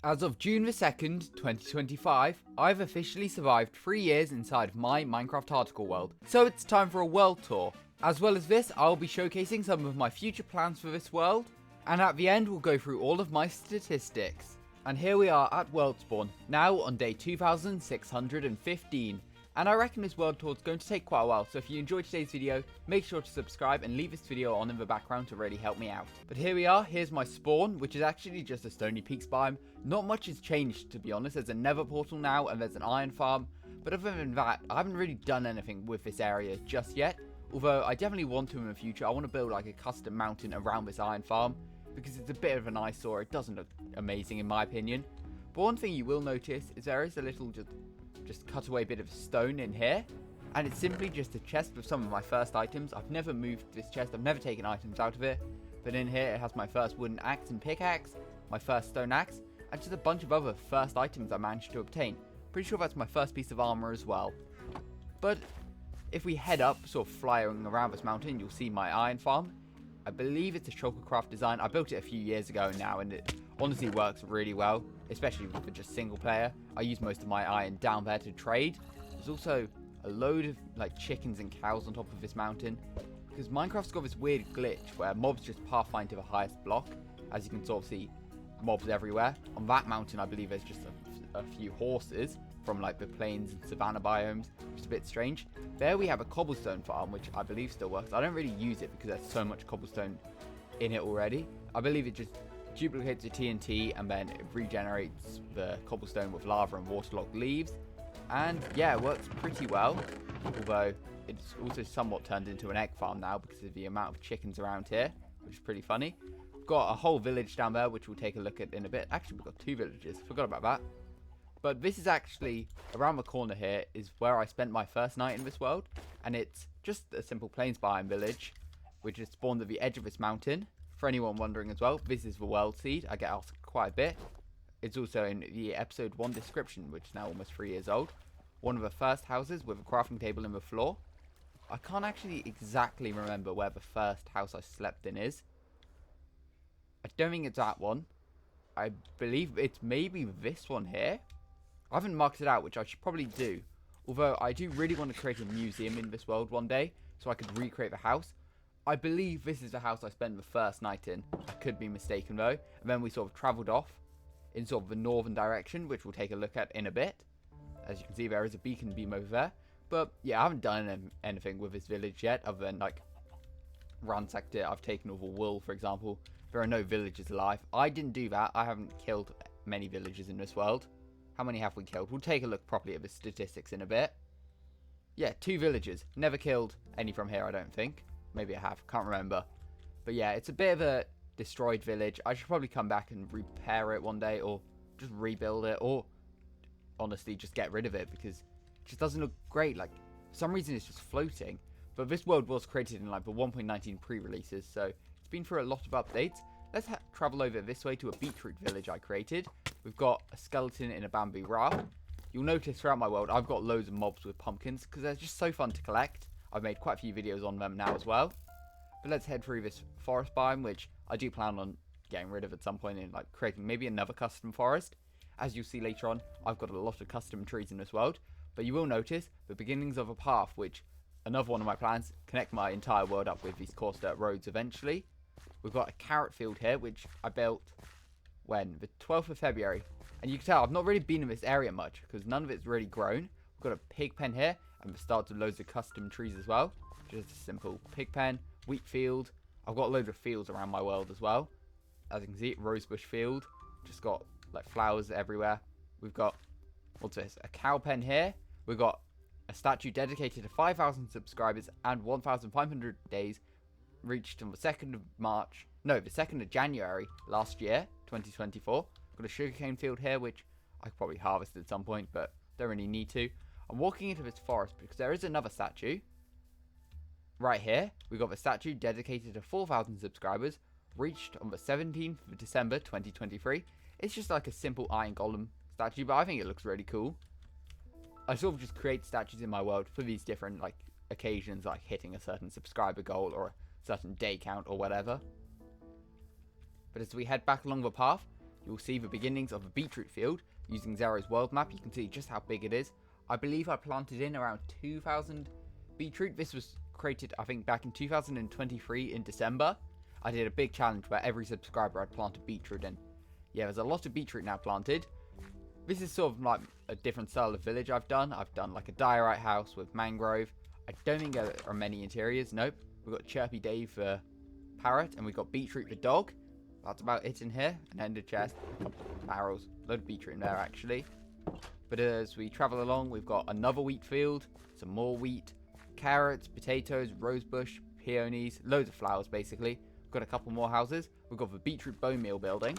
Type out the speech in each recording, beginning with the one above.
As of June the 2nd, 2025, I've officially survived 3 years inside of my Minecraft article world, so it's time for a world tour. As well as this, I'll be showcasing some of my future plans for this world, and at the end we'll go through all of my statistics. And here we are at World Spawn, now on day 2615. And I reckon this world tour is going to take quite a while, so if you enjoyed today's video, make sure to subscribe and leave this video on in the background to really help me out. But here we are, here's my spawn, which is actually just a stony peaks biome. Not much has changed, to be honest. There's a nether portal now, and there's an iron farm. But other than that, I haven't really done anything with this area just yet. Although I definitely want to in the future. I want to build like a custom mountain around this iron farm, because it's a bit of an eyesore. It doesn't look amazing in my opinion. But one thing you will notice is there is a little just cut away bit of stone in here, and it's simply just a chest with some of my first items. I've never moved this chest, I've never taken items out of it, but in here it has my first wooden axe and pickaxe, my first stone axe, and just a bunch of other first items I managed to obtain. Pretty sure that's my first piece of armor as well. But if we head up, sort of flying around this mountain, you'll see my iron farm. I believe it's a Shulkercraft design. I built it a few years ago now, and it honestly works really well, especially for just single player. I use most of my iron down there to trade. There's also a load of like chickens and cows on top of this mountain, because Minecraft's got this weird glitch where mobs just pathfind to the highest block. As you can sort of see, mobs everywhere. On that mountain, I believe there's just a few horses from like the plains and Savannah biomes, which is a bit strange. There we have a cobblestone farm, which I believe still works. I don't really use it because there's so much cobblestone in it already. I believe it just duplicates the TNT and then it regenerates the cobblestone with lava and waterlogged leaves. And yeah, it works pretty well, although it's also somewhat turned into an egg farm now because of the amount of chickens around here, which is pretty funny. We've got a whole village down there, which we'll take a look at in a bit. Actually, we've got 2 villages, forgot about that. But this is actually, around the corner here, is where I spent my first night in this world. And it's just a simple plains biome village, which is spawned at the edge of this mountain. For anyone wondering as well, this is the world seed. I get asked quite a bit. It's also in the episode 1 description, which is now almost 3 years old. One of the first houses with a crafting table in the floor. I can't actually exactly remember where the first house I slept in is. I don't think it's that one. I believe it's maybe this one here. I haven't marked it out, which I should probably do. Although I do really want to create a museum in this world one day, so I could recreate the house. I believe this is the house I spent the first night in. I could be mistaken though. And then we sort of travelled off in sort of the northern direction, which we'll take a look at in a bit. As you can see, there is a beacon beam over there. But yeah, I haven't done anything with this village yet, other than like ransacked it. I've taken all the wool, for example. There are no villagers alive. I didn't do that. I haven't killed many villagers in this world. How many have we killed? We'll take a look properly at the statistics in a bit. Yeah, 2 villagers. Never killed any from here, I don't think. Maybe I have. Can't remember. But yeah, it's a bit of a destroyed village. I should probably come back and repair it one day, or just rebuild it, or honestly just get rid of it because it just doesn't look great. Like, for some reason it's just floating. But this world was created in like the 1.19 pre-releases, so it's been through a lot of updates. Let's travel over this way to a beetroot village I created. We've got a skeleton in a bamboo raft. You'll notice throughout my world I've got loads of mobs with pumpkins because they're just so fun to collect. I've made quite a few videos on them now as well. But let's head through this forest biome, which I do plan on getting rid of at some point and like creating maybe another custom forest. As you'll see later on, I've got a lot of custom trees in this world. But you will notice the beginnings of a path, which another one of my plans, connect my entire world up with these coarse dirt roads eventually. We've got a carrot field here, which I built when? The 12th of February. And you can tell I've not really been in this area much because none of it's really grown. We've got a pig pen here, and we've started loads of custom trees as well. Just a simple pig pen, wheat field. I've got loads of fields around my world as well. As you can see, rosebush field. Just got like flowers everywhere. We've got, what's this? A cow pen here. We've got a statue dedicated to 5,000 subscribers and 1,500 days, reached on the 2nd of March. No, the 2nd of January last year, 2024. Got a sugarcane field here, which I could probably harvest at some point, but don't really need to. I'm walking into this forest because there is another statue. Right here, we've got the statue dedicated to 4,000 subscribers, reached on the 17th of December 2023. It's just like a simple iron golem statue, but I think it looks really cool. I sort of just create statues in my world for these different like occasions, like hitting a certain subscriber goal or a certain day count or whatever. But as we head back along the path, you'll see the beginnings of a beetroot field. Using Zero's world map, you can see just how big it is. I believe I planted in around 2,000 beetroot. This was created, I think, back in 2023 in December. I did a big challenge where every subscriber had planted beetroot in. Yeah, there's a lot of beetroot now planted. This is sort of like a different style of village I've done. I've done like a diorite house with mangrove. I don't think there are many interiors. Nope. We've got Chirpy Dave the parrot, and we've got Beetroot the dog. That's about it in here. An ender chest, a couple of barrels, a load of beetroot in there actually. But as we travel along, we've got another wheat field, some more wheat, carrots, potatoes, rosebush, peonies, loads of flowers basically. We've got a couple more houses. We've got the beetroot bone meal building,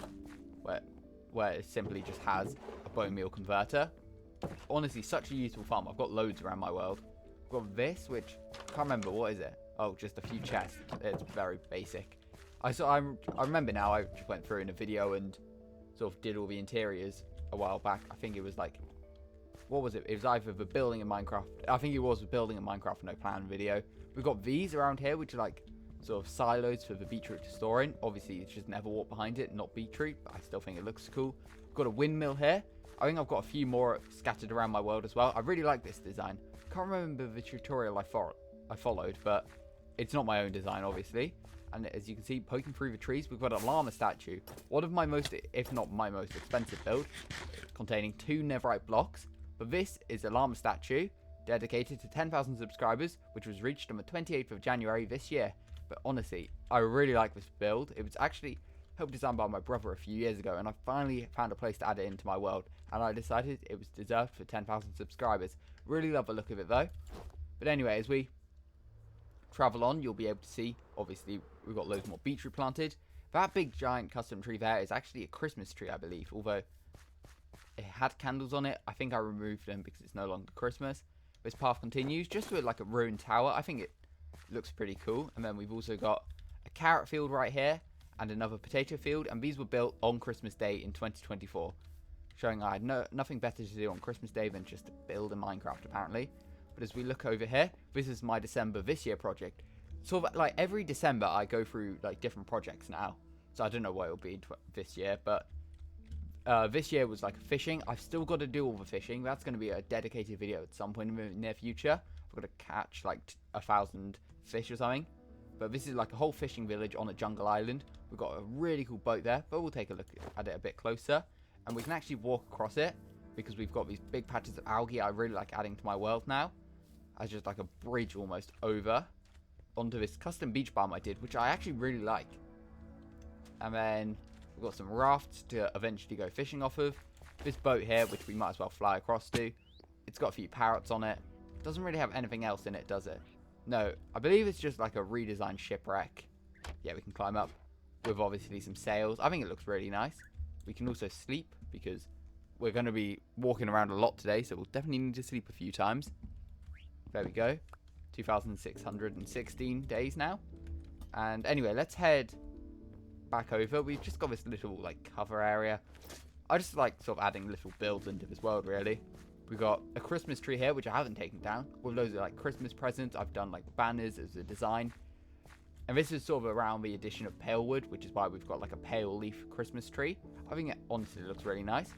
where it simply just has a bone meal converter. Honestly, such a useful farm. I've got loads around my world. I've got this, which I can't remember, what is it? Oh, just a few chests. It's very basic. I remember now. I just went through in a video and sort of did all the interiors a while back. I think it was like, what was it? It was either the building in Minecraft. I think it was the building in Minecraft no plan video. We've got these around here, which are like sort of silos for the beetroot to store in. Obviously, it's just never walk behind it, not beetroot, but I still think it looks cool. We've got a windmill here. I think I've got a few more scattered around my world as well. I really like this design. Can't remember the tutorial I followed, but it's not my own design, obviously. And as you can see, poking through the trees, we've got a llama statue. One of my most, if not my most expensive build, containing 2 netherite blocks. But this is a llama statue dedicated to 10,000 subscribers, which was reached on the 28th of January this year. But honestly, I really like this build. It was actually helped designed by my brother a few years ago, and I finally found a place to add it into my world, and I decided it was deserved for 10,000 subscribers. Really love the look of it though. But anyway, as we travel on, you'll be able to see, obviously, we've got loads more beetroot planted. That big giant custom tree there is actually a Christmas tree, I believe, although it had candles on it. I think I removed them because it's no longer Christmas. This path continues just to like a ruined tower. I think it looks pretty cool. And then we've also got a carrot field right here and another potato field, and these were built on Christmas Day in 2024, showing I had nothing better to do on Christmas Day than just to build in Minecraft apparently. But as we look over here, this is my December this year project. So like every December I go through like different projects now, so I don't know what it'll be this year, but this year was like fishing. I've still got to do all the fishing. That's going to be a dedicated video at some point in the near future. I've got to catch like 1,000 fish or something. But this is like a whole fishing village on a jungle island. We've got a really cool boat there, but we'll take a look at it a bit closer. And we can actually walk across it because we've got these big patches of algae I really like adding to my world now. As just like a bridge almost over onto this custom beach balm I did, which I actually really like. And then we've got some rafts to eventually go fishing off of. This boat here, which we might as well fly across to. It's got a few parrots on it. Doesn't really have anything else in it, does it? No, I believe it's just like a redesigned shipwreck. Yeah, we can climb up with obviously some sails. I think it looks really nice. We can also sleep because we're going to be walking around a lot today, so we'll definitely need to sleep a few times. There we go. 2,616 days now. And anyway, let's head back over. We've just got this little like cover area. I just like sort of adding little builds into this world really. We've got a Christmas tree here, which I haven't taken down, with loads of like Christmas presents. I've done like banners as a design. And this is sort of around the addition of pale wood, which is why we've got like a pale leaf Christmas tree. I think it honestly looks really nice.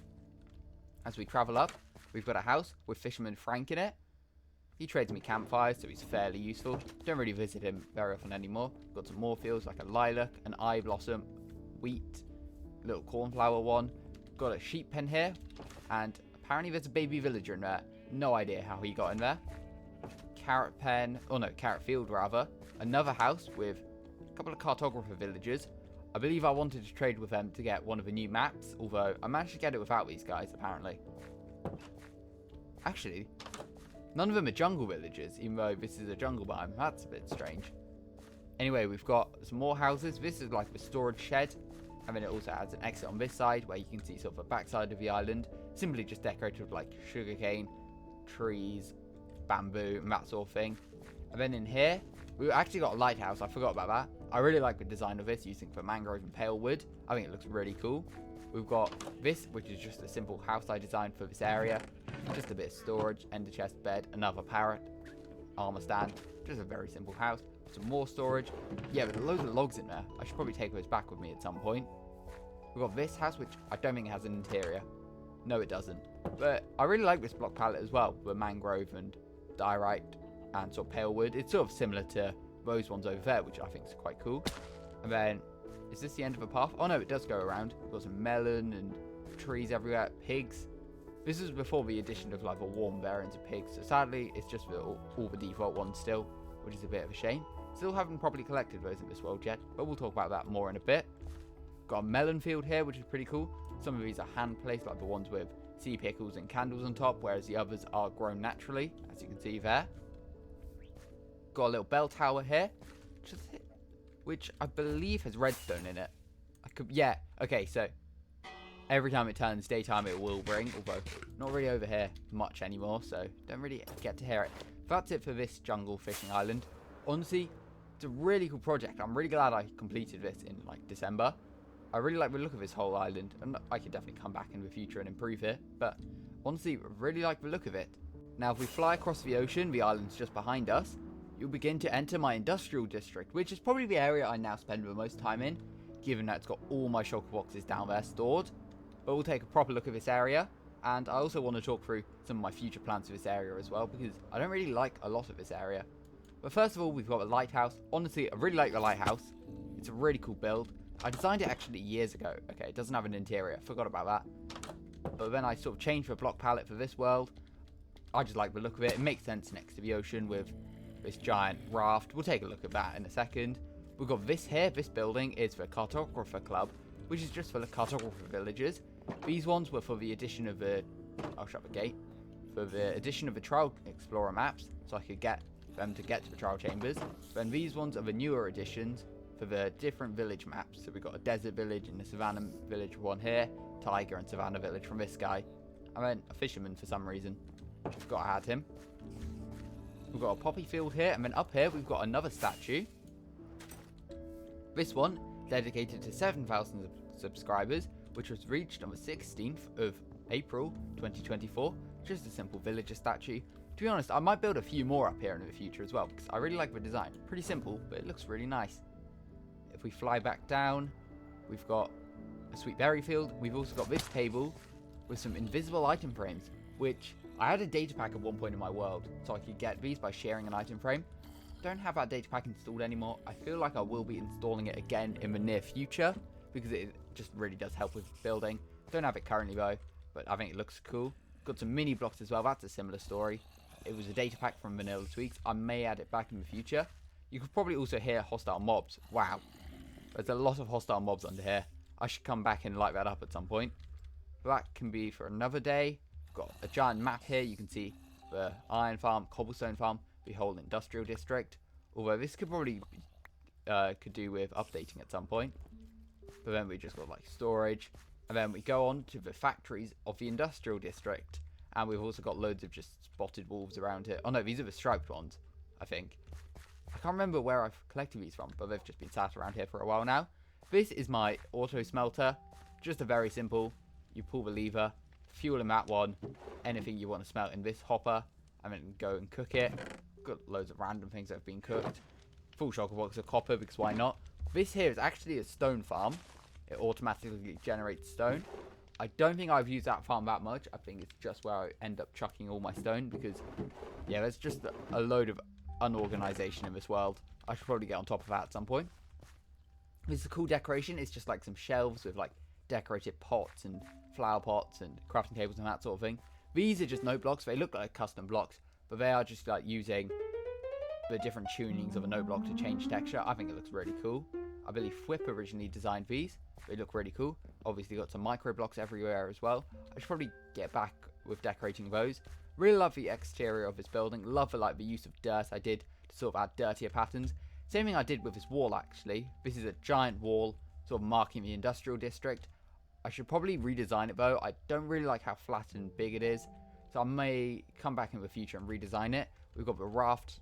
As we travel up, we've got a house with Fisherman Frank in it. He trades me campfires, so he's fairly useful. Don't really visit him very often anymore. Got some more fields like a lilac, an eye blossom, wheat, little cornflower one. Got a sheep pen here, and apparently there's a baby villager in there. No idea how he got in there. Carrot pen, oh no, carrot field rather. Another house with a couple of cartographer villagers. I believe I wanted to trade with them to get one of the new maps, although I managed to get it without these guys apparently. Actually, none of them are jungle villagers, even though this is a jungle biome. That's a bit strange. Anyway, we've got some more houses. This is like the storage shed. And then it also has an exit on this side where you can see sort of the backside of the island. Simply just decorated with like sugarcane, trees, bamboo, and that sort of thing. And then in here, we've actually got a lighthouse. I forgot about that. I really like the design of this, using for mangrove and pale wood. I think it looks really cool. We've got this, which is just a simple house I designed for this area. Just a bit of storage, ender chest, bed, another parrot, armor stand. Just a very simple house. Some more storage. Yeah, but loads of logs in there. I should probably take those back with me at some point. We've got this house, which I don't think has an interior. No, it doesn't. But I really like this block palette as well, with mangrove and diorite and sort of pale wood. It's sort of similar to those ones over there, which I think is quite cool. And then, is this the end of a path? Oh no, it does go around. We've got some melon and trees everywhere, pigs. This is before the addition of like a warm variant of pigs. So sadly, it's just all the default ones still, which is a bit of a shame. Still haven't properly collected those in this world yet, but we'll talk about that more in a bit. Got a melon field here, which is pretty cool. Some of these are hand placed, like the ones with sea pickles and candles on top, whereas the others are grown naturally, as you can see there. Got a little bell tower here, which I believe has redstone in it. Yeah, okay, so every time it turns daytime it will ring, although not really over here much anymore, so don't really get to hear it. That's it for this jungle fishing island. Honestly, it's a really cool project. I'm really glad I completed this in like December. I really like the look of this whole island, and I could definitely come back in the future and improve it, but honestly, I really like the look of it. Now, if we fly across the ocean, the island's just behind us, you'll begin to enter my industrial district, which is probably the area I now spend the most time in, given that it's got all my shulker boxes down there stored. But we'll take a proper look at this area, and I also want to talk through some of my future plans for this area as well, because I don't really like a lot of this area. But first of all, we've got the lighthouse. Honestly, I really like the lighthouse. It's a really cool build. I designed it actually years ago. Okay, it doesn't have an interior. Forgot about that. But then I sort of changed the block palette for this world. I just like the look of it. It makes sense next to the ocean with this giant raft. We'll take a look at that in a second. We've got this here. This building is the Cartographer Club, which is just for the cartographer villagers. These ones were for the addition of the... I'll shut the gate. For the addition of the Trial Explorer maps, so I could get them to get to the trial chambers. Then these ones are the newer additions for the different village maps. So we've got a desert village and a savannah village one here, tiger and savannah village from this guy, and then a fisherman for some reason. Just got to add him. We've got a poppy field here, and then up here we've got another statue. This one dedicated to 7,000 subscribers, which was reached on the 16th of April 2024. Just a simple villager statue. To be honest, I might build a few more up here in the future as well, because I really like the design. Pretty simple, but it looks really nice. If we fly back down, we've got a sweet berry field. We've also got this table with some invisible item frames, which I had a data pack at one point in my world, so I could get these by sharing an item frame. Don't have that data pack installed anymore. I feel like I will be installing it again in the near future, because it just really does help with building. Don't have it currently though, but I think it looks cool. Got some mini blocks as well. That's a similar story. It was a data pack from Vanilla Tweaks. I may add it back in the future. You could probably also hear hostile mobs. Wow. There's a lot of hostile mobs under here. I should come back and light that up at some point. But that can be for another day. Got a giant map here. You can see the iron farm, cobblestone farm, the whole industrial district. Although this could probably could do with updating at some point. But then we just got like storage. And then we go on to the factories of the industrial district. And we've also got loads of just spotted wolves around here. Oh no, these are the striped ones, I think. I can't remember where I've collected these from, but they've just been sat around here for a while now. This is my auto smelter. Just a very simple. You pull the lever, fuel in that one, anything you want to smelt in this hopper, and then go and cook it. Got loads of random things that have been cooked. Full shulker box of copper, because why not? This here is actually a stone farm. It automatically generates stone. I don't think I've used that farm that much. I think it's just where I end up chucking all my stone, because yeah, there's just a load of unorganization in this world. I should probably get on top of that at some point. This is a cool decoration. It's just like some shelves with like decorated pots and flower pots and crafting tables and that sort of thing. These are just note blocks. They look like custom blocks, but they are just like using the different tunings of a note block to change texture. I think it looks really cool. I believe Whip originally designed these. They look really cool. Obviously got some micro blocks everywhere as well. I should probably get back with decorating those. Really love the exterior of this building. Love the use of dirt I did to sort of add dirtier patterns. Same thing I did with this wall actually. This is a giant wall sort of marking the industrial district. I should probably redesign it though. I don't really like how flat and big it is. So I may come back in the future and redesign it. We've got the raft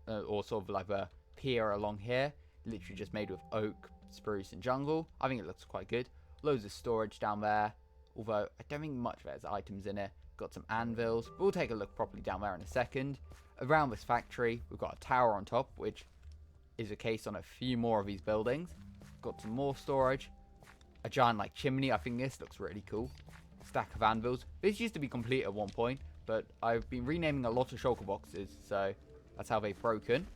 or sort of like a pier along here. Literally just made with oak, spruce and jungle. I think it looks quite good. Loads of storage down there. Although I don't think much there's items in it. Got some anvils. We'll take a look properly down there in a second. Around this factory, we've got a tower on top, which is a case on a few more of these buildings. Got some more storage. a giant like chimney. I think this looks really cool. Stack of anvils. This used to be complete at one point, but I've been renaming a lot of shulker boxes, so that's how they've broken.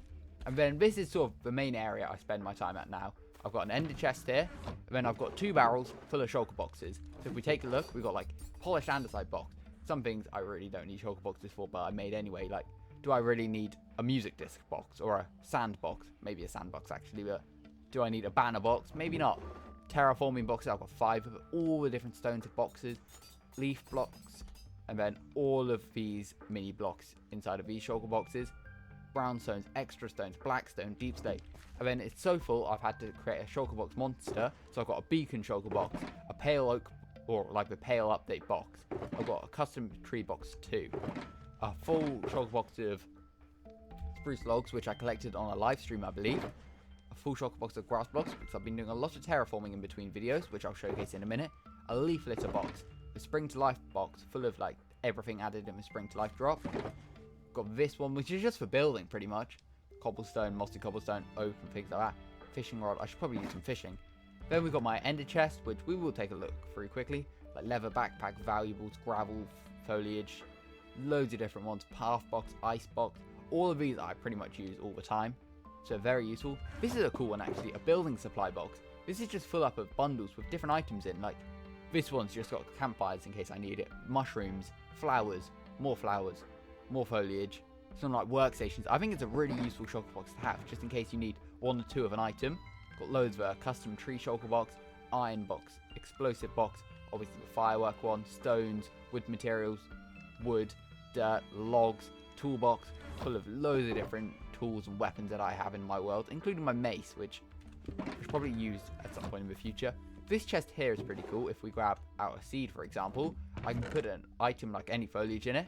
And then this is sort of the main area I spend my time at now. I've got an ender chest here, and then I've got 2 barrels full of shulker boxes. So if we take a look, we've got like polished andesite box. Some things I really don't need shulker boxes for, but I made anyway. Like, do I really need a music disc box or a sand box? Maybe a sand box actually, but do I need a banner box? Maybe not. Terraforming boxes, I've got 5 of all the different stones of boxes, leaf blocks, and then all of these mini blocks inside of these shulker boxes. Brown stones, extra stones, black stone, deep slate. And then it's so full, I've had to create a shulker box monster. So I've got a beacon shulker box, a pale oak, or like the pale update box. I've got a custom tree box too. A full shulker box of spruce logs, which I collected on a live stream, I believe. A full shulker box of grass blocks, because I've been doing a lot of terraforming in between videos, which I'll showcase in a minute. A leaf litter box, a spring to life box full of like everything added in the spring to life drop. Got this one, which is just for building pretty much. Cobblestone, mossy cobblestone, oak and things like that. Fishing rod, I should probably use some fishing. Then we've got my ender chest, which we will take a look through quickly. Like leather backpack, valuables, gravel, foliage, loads of different ones. Path box, ice box, all of these I pretty much use all the time. So very useful. This is a cool one actually, a building supply box. This is just full up of bundles with different items in. Like this one's just got campfires in case I need it. Mushrooms, flowers, more foliage, some like workstations. I think it's a really useful shulker box to have, just in case you need 1 or 2 of an item. Got loads of a custom tree shulker box, iron box, explosive box, obviously the firework one, stones, wood materials, wood, dirt, logs, toolbox, full of loads of different tools and weapons that I have in my world, including my mace, which I should probably use at some point in the future. This chest here is pretty cool. If we grab out a seed, for example, I can put an item like any foliage in it,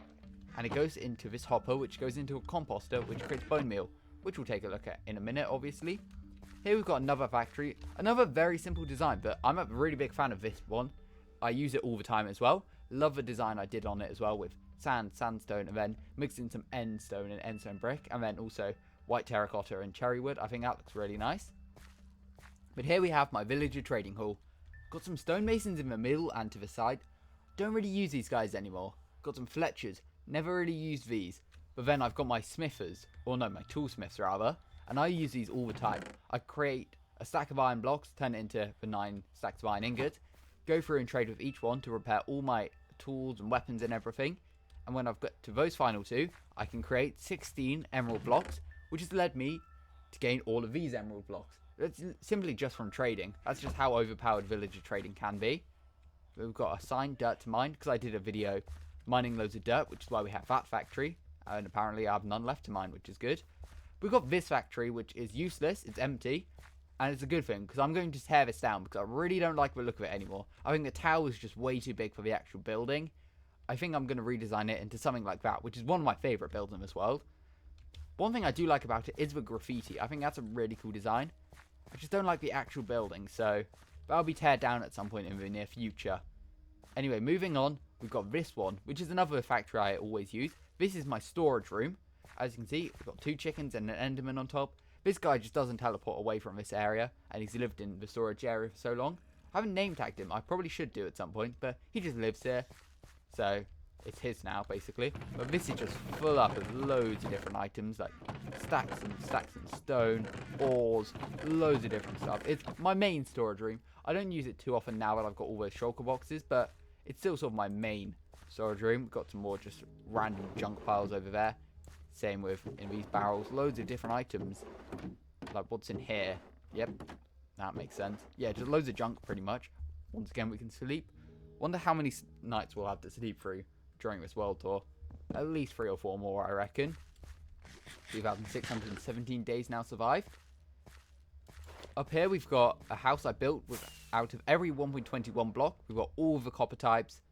and it goes into this hopper, which goes into a composter, which creates bone meal, which we'll take a look at in a minute, obviously. Here we've got another factory, another very simple design, but I'm a really big fan of this one. I use it all the time as well. Love the design I did on it as well, with sand, sandstone, and then mixed in some end stone and end stone brick, and then also white terracotta and cherry wood. I think that looks really nice. But here we have my villager trading hall. Got some stonemasons in the middle and to the side. Don't really use these guys anymore. Got some fletchers. Never really used these. But then I've got my smithers, or no, my toolsmiths rather, and I use these all the time. I create a stack of iron blocks, turn it into the 9 stacks of iron ingots, go through and trade with each one to repair all my tools and weapons and everything. And when I've got to those final 2, I can create 16 emerald blocks, which has led me to gain all of these emerald blocks. That's simply just from trading. That's just how overpowered villager trading can be. We've got assigned dirt to mine, because I did a video mining loads of dirt, which is why we have that factory, and apparently I have none left to mine, which is good. We've got this factory, which is useless, it's empty, and it's a good thing, because I'm going to tear this down, because I really don't like the look of it anymore. I think the tower is just way too big for the actual building. I think I'm going to redesign it into something like that, which is one of my favourite builds in this world. One thing I do like about it is the graffiti. I think that's a really cool design. I just don't like the actual building, so that'll be teared down at some point in the near future. Anyway, moving on, we've got this one, which is another factory I always use. This is my storage room. As you can see, we've got 2 chickens and an enderman on top. This guy just doesn't teleport away from this area, and he's lived in the storage area for so long. I haven't name tagged him. I probably should do at some point, but he just lives here. So it's his now, basically. But this is just full up of loads of different items, like stacks and stacks of stone, ores, loads of different stuff. It's my main storage room. I don't use it too often now that I've got all those shulker boxes, but it's still sort of my main storage room. We've got some more just random junk piles over there. Same with in these barrels. Loads of different items. Like what's in here. Yep, that makes sense. Yeah, just loads of junk pretty much. Once again, we can sleep. Wonder how many nights we'll have to sleep through during this world tour. At least 3 or 4 more, I reckon. 2,617 days now survived. Up here we've got a house I built with out of every 1.21 block. We've got all the copper types.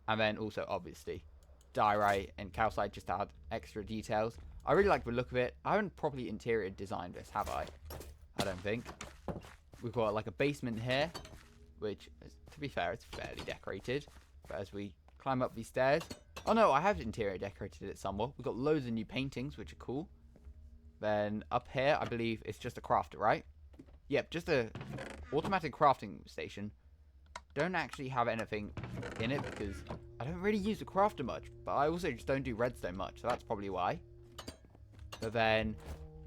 And then also, obviously, diorite and calcite just to add extra details. I really like the look of it. I haven't properly interior designed this, have I? I don't think. We've got like a basement here, which, to be fair, it's fairly decorated. But as we climb up these stairs... Oh no, I have interior decorated it somewhat. We've got loads of new paintings, which are cool. Then up here, I believe it's just a crafter, right? Yep, just a automatic crafting station. don't actually have anything in it because I don't really use the crafter much, but I also just don't do redstone much, so that's probably why. But then,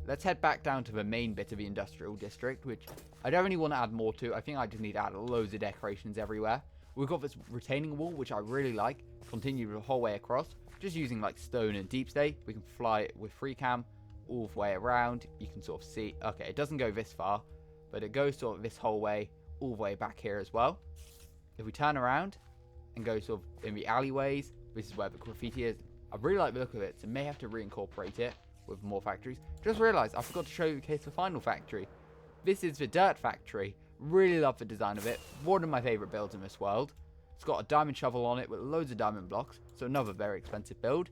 let's head back down to the main bit of the industrial district, which I don't really want to add more to. I think I just need to add loads of decorations everywhere. We've got this retaining wall, which I really like, continue the whole way across, just using like stone and deep stay. We can fly it with free cam all the way around. You can sort of see, okay, it doesn't go this far, but it goes sort of this whole way, all the way back here as well. If we turn around and go sort of in the alleyways, this is where the graffiti is. I really like the look of it, so may have to reincorporate it with more factories. Just realized I forgot to showcase the final factory. This is the dirt factory. Really love the design of it. One of my favorite builds in this world. It's got a diamond shovel on it with loads of diamond blocks, so another very expensive build.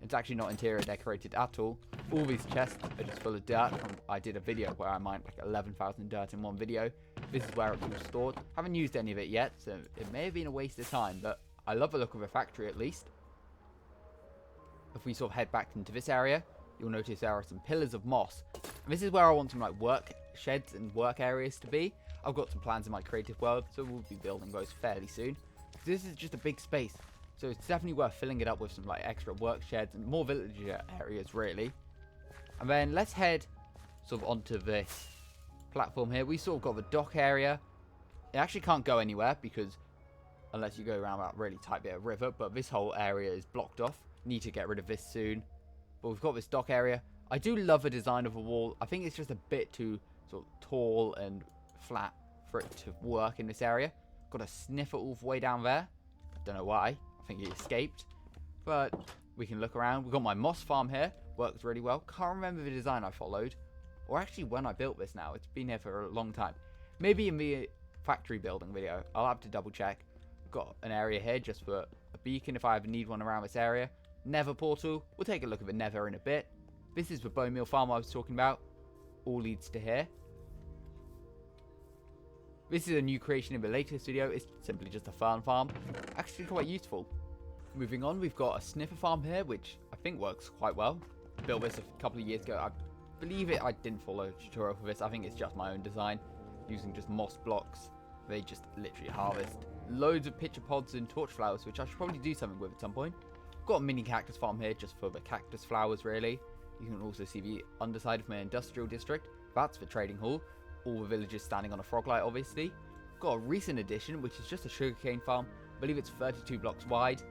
It's actually not interior decorated at all. All these chests are just full of dirt. I did a video where I mined like 11,000 dirt in one video. This is where it's all stored. Haven't used any of it yet, so it may have been a waste of time, but I love the look of the factory at least. If we sort of head back into this area, you'll notice there are some pillars of moss. And this is where I want some like work sheds and work areas to be. I've got some plans in my creative world, so we'll be building those fairly soon. This is just a big space, so it's definitely worth filling it up with some like extra work sheds and more villager areas really. And then let's head sort of onto this platform here. We sort of got the dock area. It actually can't go anywhere because unless you go around that really tight bit of river, but this whole area is blocked off. Need to get rid of this soon. But we've got this dock area. I do love the design of a wall. I think it's just a bit too sort of tall and flat for it to work in this area. Got a sniffer all the way down there. Don't know why. I think he escaped. But we can look around. We've got my moss farm here. Works really well. Can't remember the design I followed. Or actually when I built this now. It's been here for a long time. Maybe in the factory building video. I'll have to double check. We've got an area here just for a beacon if I ever need one around this area. Nether portal. We'll take a look at the Nether in a bit. This is the bone meal farm I was talking about. All leads to here. This is a new creation in the latest video. It's simply just a fern farm. Actually quite useful. Moving on, we've got a sniffer farm here, which I think works quite well. Built this a couple of years ago. I believe I didn't follow a tutorial for this. I think it's just my own design. Using just moss blocks. They just literally harvest loads of pitcher pods and torch flowers, which I should probably do something with at some point. Got a mini cactus farm here just for the cactus flowers really. You can also see the underside of my industrial district. That's the trading hall. All the villagers standing on a frog light obviously. Got a recent addition which is just a sugarcane farm. I believe it's 32 blocks wide.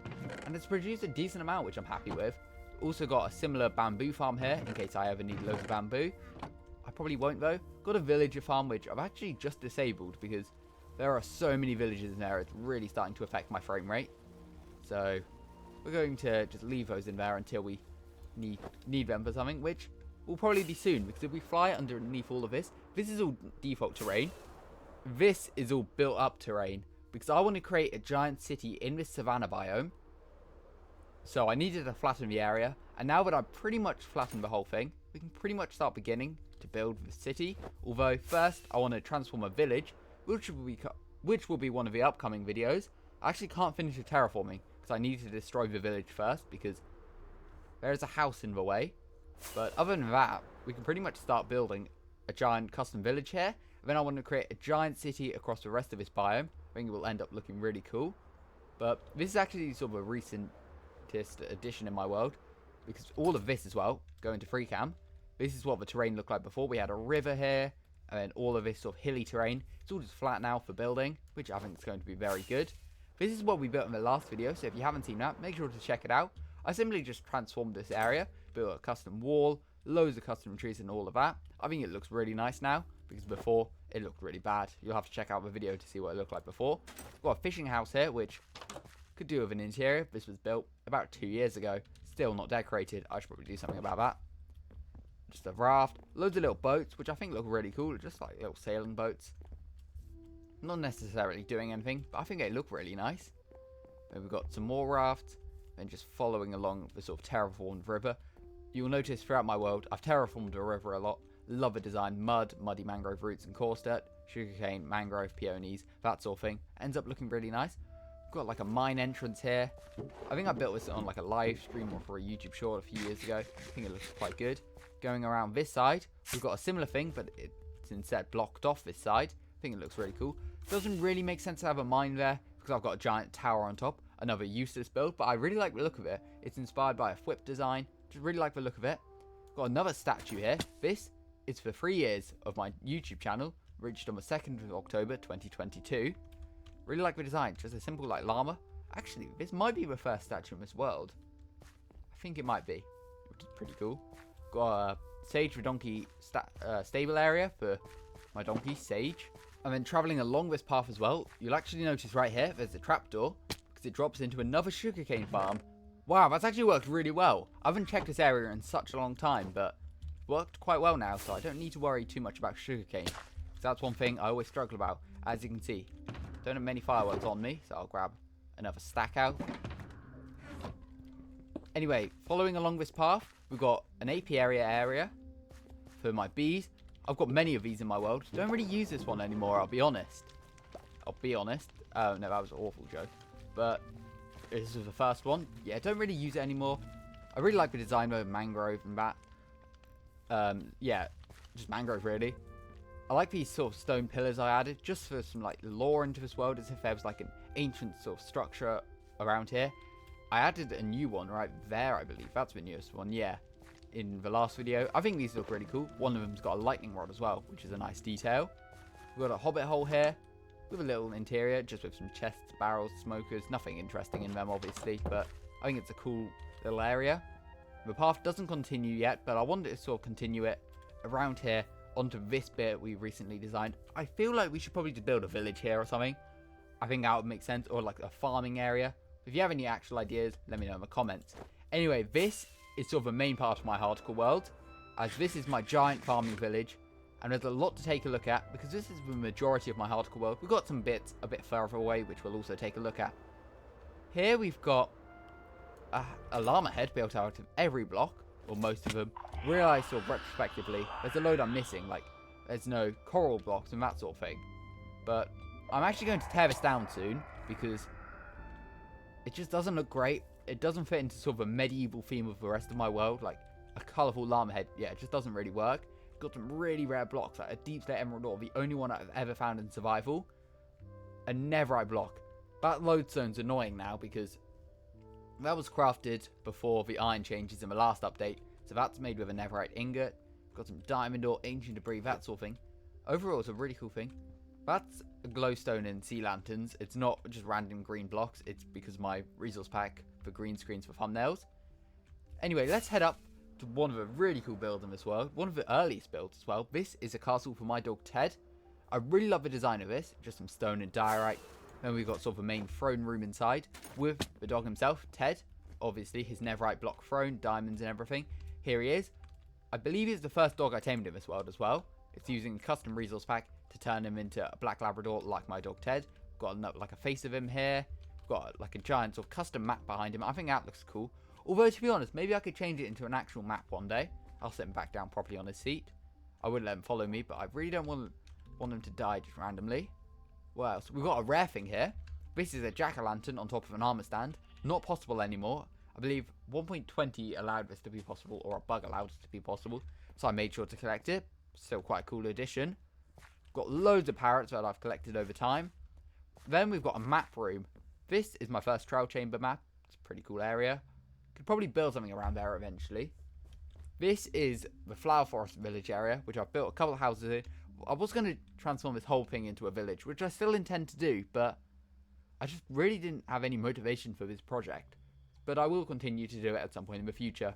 And it's produced a decent amount which I'm happy with. Also got a similar bamboo farm here in case I ever need loads of bamboo. I probably won't though. Got a villager farm which I've actually just disabled because there are so many villagers in there. It's really starting to affect my frame rate. So we're going to just leave those in there until we need them for something, which will probably be soon, because if we fly underneath all of this, this is all default terrain. This is all built up terrain, because I want to create a giant city in this Savannah biome. So I needed to flatten the area, and now that I've pretty much flattened the whole thing, we can pretty much start beginning to build the city. Although first I want to transform a village, which will be one of the upcoming videos. I actually can't finish the terraforming, because I need to destroy the village first, because there is a house in the way. But other than that, we can pretty much start building a giant custom village here. And then I want to create a giant city across the rest of this biome. I think it will end up looking really cool. But this is actually sort of a recentest addition in my world, because all of this as well, going to free cam, this is what the terrain looked like before. We had a river here, and then all of this sort of hilly terrain. It's all just flat now for building, which I think is going to be very good. This is what we built in the last video, so if you haven't seen that, make sure to check it out. I simply just transformed this area, built a custom wall, loads of custom trees and all of that. I think it looks really nice now, because before it looked really bad. You'll have to check out the video to see what it looked like before. We've got a fishing house here, which could do with an interior. This was built about 2 years ago. Still not decorated. I should probably do something about that. Just a raft. Loads of little boats, which I think look really cool. Just like little sailing boats. Not necessarily doing anything, but I think they look really nice. Then we've got some more rafts. Then just following along the sort of terraformed river. You'll notice throughout my world, I've terraformed the river a lot. Love the design. Mud, muddy mangrove roots and coarse dirt. Sugarcane, mangrove, peonies, that sort of thing. Ends up looking really nice. Got like a mine entrance here. I think I built this on like a live stream or for a YouTube short a few years ago. I think it looks quite good. Going around this side, we've got a similar thing, but it's instead blocked off this side. I think it looks really cool. Doesn't really make sense to have a mine there because I've got a giant tower on top. Another useless build, but I really like the look of it. It's inspired by a whip design. Just really like the look of it. Got another statue here. This is for 3 years of my YouTube channel, reached on the 2nd of October 2022. Really like the design. Just a simple like llama. Actually, this might be the first statue in this world. I think it might be, which is pretty cool. Got a Sage the donkey stable area for my donkey, Sage. And then traveling along this path as well, you'll actually notice right here, there's a trapdoor, because it drops into another sugarcane farm. Wow, that's actually worked really well. I haven't checked this area in such a long time, but it worked quite well now, so I don't need to worry too much about sugarcane. Because that's one thing I always struggle about, as you can see. Don't have many fireworks on me, so I'll grab another stack out. Anyway, following along this path, we've got an apiary area for my bees. I've got many of these in my world. Don't really use this one anymore, I'll be honest. Oh, no, that was an awful joke. But this is the first one. Yeah, don't really use it anymore. I really like the design of mangrove and that. Yeah, just mangrove, really. I like these sort of stone pillars I added, just for some, like, lore into this world, as if there was, like, an ancient sort of structure around here. I added a new one right there, I believe. That's the newest one, yeah. In the last video. I think these look really cool. One of them's got a lightning rod as well, which is a nice detail. We've got a hobbit hole here with a little interior, just with some chests, barrels, smokers. Nothing interesting in them, obviously, but I think it's a cool little area. The path doesn't continue yet, but I wanted to sort of continue it around here onto this bit we recently designed. I feel like we should probably just build a village here or something. I think that would make sense, or like a farming area. If you have any actual ideas, let me know in the comments. Anyway, this is sort of the main part of my hardcore world, as this is my giant farming village, and there's a lot to take a look at, because this is the majority of my hardcore world. We've got some bits a bit further away, which we'll also take a look at. Here we've got a llama head built out of every block, or most of them. Realised sort of retrospectively, there's a load I'm missing, like there's no coral blocks and that sort of thing. But I'm actually going to tear this down soon, because it just doesn't look great. It doesn't fit into sort of a medieval theme of the rest of my world, like a colourful llama head. Yeah, it just doesn't really work. Got some really rare blocks, like a deep slate emerald ore, the only one I've ever found in survival. A netherite block. That lodestone's annoying now, because that was crafted before the iron changes in the last update. So that's made with a netherite ingot. Got some diamond ore, ancient debris, that sort of thing. Overall, it's a really cool thing. That's a glowstone and sea lanterns. It's not just random green blocks. It's because of my resource pack for green screens for thumbnails. Anyway, let's head up to one of the really cool builds in this world. One of the earliest builds as well. This is a castle for my dog Ted. I really love the design of this. Just some stone and diorite. Then we've got sort of a main throne room inside with the dog himself, Ted. Obviously, his netherite block throne, diamonds and everything. Here he is. I believe he's the first dog I tamed in this world as well. It's using a custom resource pack to turn him into a black Labrador like my dog Ted. Got like a face of him here. Got like a giant sort of custom map behind him. I think that looks cool. Although, to be honest, maybe I could change it into an actual map one day. I'll sit him back down properly on his seat. I wouldn't let him follow me, but I really don't want him to die just randomly. What else? We've got a rare thing here. This is a jack-o'-lantern on top of an armor stand. Not possible anymore. I believe 1.20 allowed this to be possible, or a bug allowed it to be possible. So I made sure to collect it. Still quite a cool addition. Got loads of parrots that I've collected over time. Then we've got a map room. This is my first trial chamber map. It's a pretty cool area. Could probably build something around there eventually. This is the Flower Forest village area, which I've built a couple of houses in. I was going to transform this whole thing into a village, which I still intend to do, but I just really didn't have any motivation for this project. But I will continue to do it at some point in the future.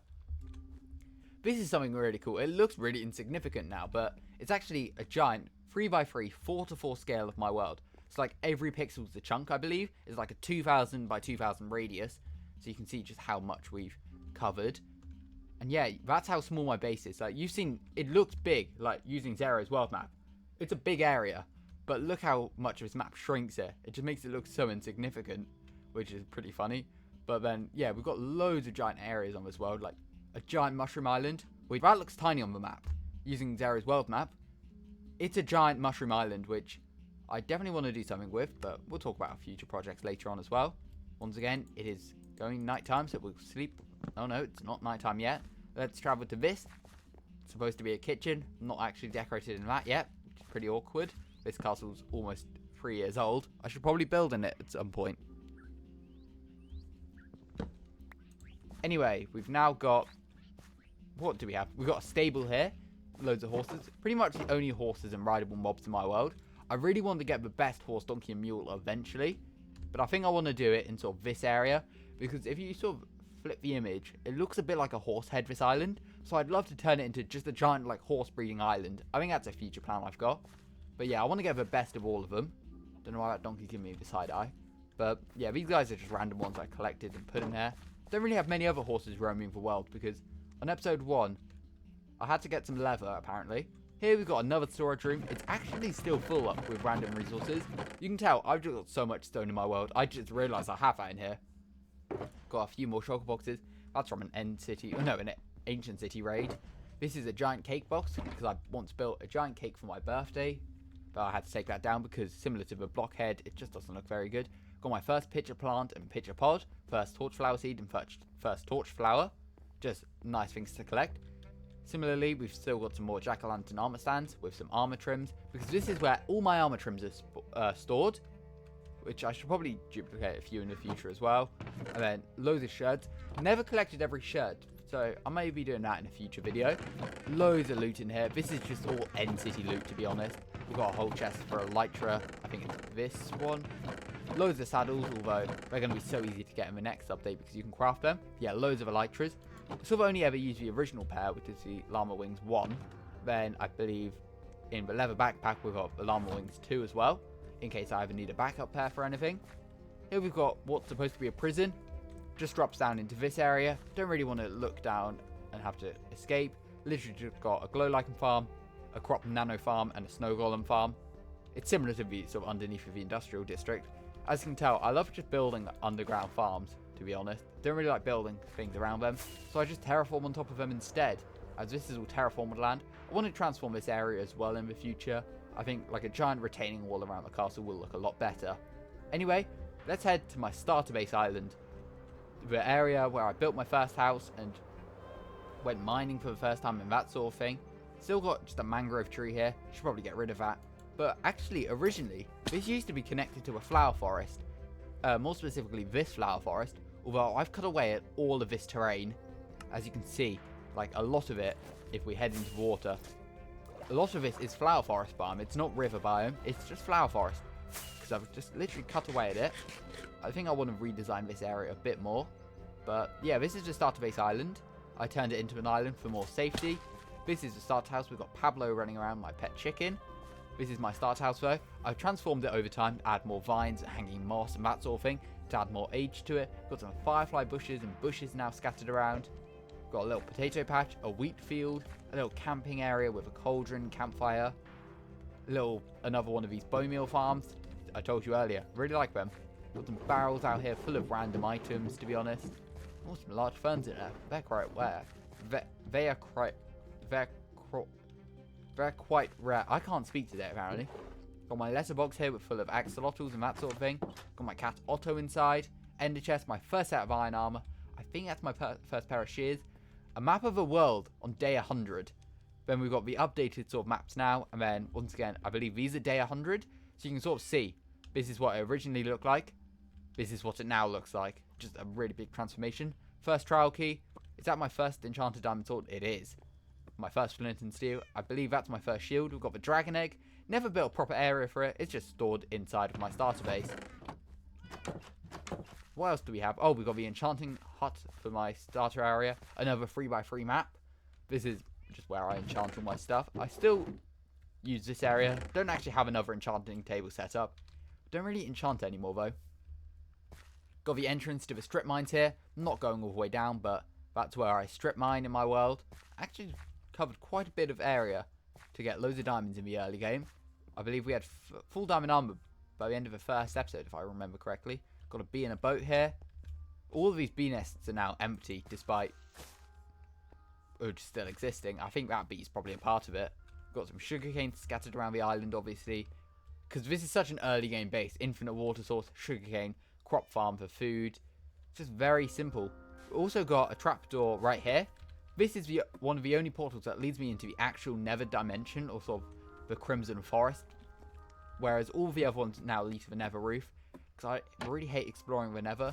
This is something really cool. It looks really insignificant now, but it's actually a giant 3x3, 4x4 scale of my world. It's like every pixel's a chunk, I believe. It's like a 2000 by 2000 radius. So you can see just how much we've covered. And yeah, that's how small my base is. Like, you've seen, it looks big, like using Zero's world map. It's a big area, but look how much of this map shrinks it. It just makes it look so insignificant, which is pretty funny. But then, yeah, we've got loads of giant areas on this world, like a giant mushroom island. Which, that looks tiny on the map, using Zero's world map. It's a giant mushroom island, which I definitely want to do something with, but we'll talk about future projects later on as well. Once again, it is going nighttime, so we'll sleep. Oh no, it's not nighttime yet. Let's travel to this. It's supposed to be a kitchen. Not actually decorated in that yet, which is pretty awkward. This castle's almost 3 years old. I should probably build in it at some point. Anyway, we've now got... What do we have? We've got a stable here. Loads of horses. Pretty much the only horses and rideable mobs in my world. I really want to get the best horse, donkey, and mule eventually. But I think I want to do it in sort of this area. Because if you sort of flip the image, it looks a bit like a horse head, this island. So I'd love to turn it into just a giant, like, horse breeding island. I think that's a future plan I've got. But yeah, I want to get the best of all of them. Don't know why that donkey's giving me the side eye. But yeah, these guys are just random ones I collected and put in there. Don't really have many other horses roaming the world because on episode 1, I had to get some leather, apparently. Here we've got another storage room. It's actually still full up with random resources. You can tell I've just got so much stone in my world. I just realised I have that in here. Got a few more shulker boxes. That's from an end city. Oh no, an ancient city raid. This is a giant cake box because I once built a giant cake for my birthday. But I had to take that down because similar to the blockhead, it just doesn't look very good. Got my first pitcher plant and pitcher pod. First torch flower seed and first torch flower. Just nice things to collect. Similarly, we've still got some more jack-o'-lantern armor stands with some armor trims. Because this is where all my armor trims are stored. Which I should probably duplicate a few in the future as well. And then loads of shirts. Never collected every shirt. So I may be doing that in a future video. Loads of loot in here. This is just all end city loot, to be honest. We've got a whole chest for elytra. I think it's this one. Loads of saddles, although they're going to be so easy to get in the next update because you can craft them. Yeah, loads of elytras. So I've only ever used the original pair, which is the Llama Wings 1. Then I believe in the leather backpack we've got the Llama Wings 2 as well, in case I ever need a backup pair for anything. Here we've got what's supposed to be a prison. Just drops down into this area. Don't really want to look down and have to escape. Literally just got a glow lichen farm, a crop nano farm, and a snow golem farm. It's similar to the sort of underneath of the industrial district. As you can tell, I love just building underground farms, to be honest. Don't really like building things around them, so I just terraform on top of them instead. As this is all terraformed land, I want to transform this area as well in the future. I think like a giant retaining wall around the castle will look a lot better. Anyway, let's head to my starter base island. The area where I built my first house and went mining for the first time and that sort of thing. Still got just a mangrove tree here. Should probably get rid of that. But actually, originally, this used to be connected to a flower forest. More specifically, this flower forest. Although I've cut away at all of this terrain. As you can see, like a lot of it, if we head into the water, a lot of it is flower forest biome. It's not river biome. It's just flower forest. Because I've just literally cut away at it. I think I want to redesign this area a bit more. But yeah, this is the starter base island. I turned it into an island for more safety. This is the starter house. We've got Pablo running around, my pet chicken. This is my starter house though. I've transformed it over time to add more vines, hanging moss and that sort of thing. To add more age to it. Got some firefly bushes and bushes now scattered around. Got a little potato patch, a wheat field, a little camping area with a cauldron, campfire. Another one of these bone meal farms. I told you earlier, really like them. Got some barrels out here full of random items, to be honest. Oh, some large ferns in there. They're quite rare. They're quite rare. I can't speak today, apparently. Got my letterbox here with full of axolotls and that sort of thing. Got my cat Otto inside. Ender chest, my first set of iron armor. I think that's my first pair of shears. A map of the world on day 100. Then we've got the updated sort of maps now. And then, once again, I believe these are day 100. So you can sort of see. This is what it originally looked like. This is what it now looks like. Just a really big transformation. First trial key. Is that my first enchanted diamond sword? It is. My first flint and steel. I believe that's my first shield. We've got the dragon egg. Never built a proper area for it. It's just stored inside of my starter base. What else do we have? Oh, we've got the enchanting hut for my starter area. Another 3x3 map. This is just where I enchant all my stuff. I still use this area. Don't actually have another enchanting table set up. Don't really enchant anymore though. Got the entrance to the strip mines here. I'm not going all the way down, but that's where I strip mine in my world. Actually covered quite a bit of area to get loads of diamonds in the early game. I believe we had full diamond armor by the end of the first episode, if I remember correctly. Got a bee in a boat here. All of these bee nests are now empty, despite still existing. I think that bee's probably a part of it. Got some sugarcane scattered around the island, obviously. Because this is such an early game base. Infinite water source, sugarcane, crop farm for food. It's just very simple. We've also got a trapdoor right here. This is one of the only portals that leads me into the actual Nether dimension, or sort of the Crimson Forest. whereas all the other ones now lead to the Nether roof, because I really hate exploring the Nether.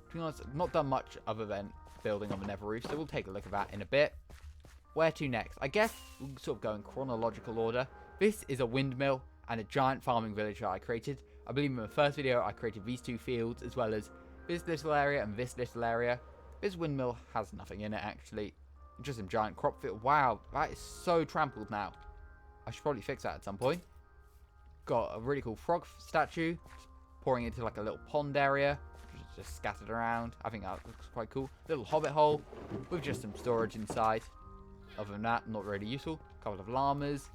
To be honest, I've not done much other than building on the Nether roof, so we'll take a look at that in a bit. Where to next? I guess we'll sort of go in chronological order. This is a windmill and a giant farming village that I created. I believe in the first video I created these two fields, as well as this little area and this little area. This windmill has nothing in it, actually. Just some giant crop field. Wow, that is so trampled now. I should probably fix that at some point. Got a really cool frog statue, pouring into like a little pond area, just scattered around. I think that looks quite cool. Little hobbit hole with just some storage inside. Other than that, not really useful. A couple of llamas.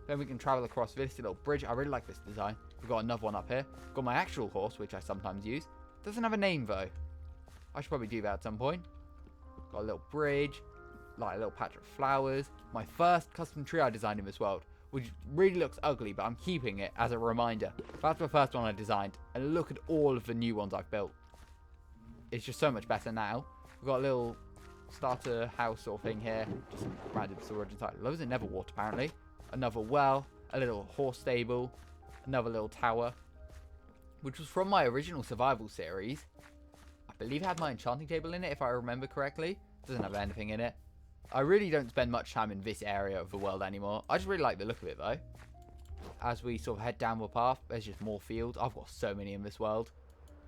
Then we can travel across this little bridge. I really like this design. We've got another one up here. Got my actual horse, which I sometimes use. Doesn't have a name though. I should probably do that at some point. Got a little bridge, like a little patch of flowers. My first custom tree I designed in this world, which really looks ugly, but I'm keeping it as a reminder. That's the first one I designed, and look at all of the new ones I've built. It's just so much better now. We've got a little starter house sort of thing here, just some random storage inside. Loads of Nether water apparently. Another well, a little horse stable, another little tower, which was from my original survival series. I believe it had my enchanting table in it, if I remember correctly. Doesn't have anything in it. I really don't spend much time in this area of the world anymore. I just really like the look of it though. As we sort of head down the path, there's just more fields. I've got so many in this world.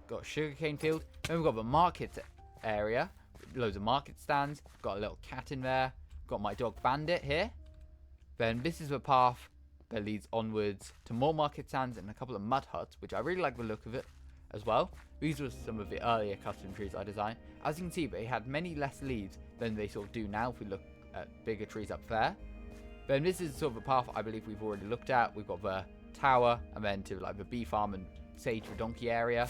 Got a sugarcane field. Then we've got the market area. Loads of market stands. Got a little cat in there. Got my dog Bandit here. Then this is the path that leads onwards to more market stands and a couple of mud huts, which I really like the look of it as well. These were some of the earlier custom trees I designed. As you can see, they had many less leaves than they sort of do now if we look at bigger trees up there. Then this is sort of a path I believe we've already looked at. We've got the tower and then to like the bee farm and sage for donkey area.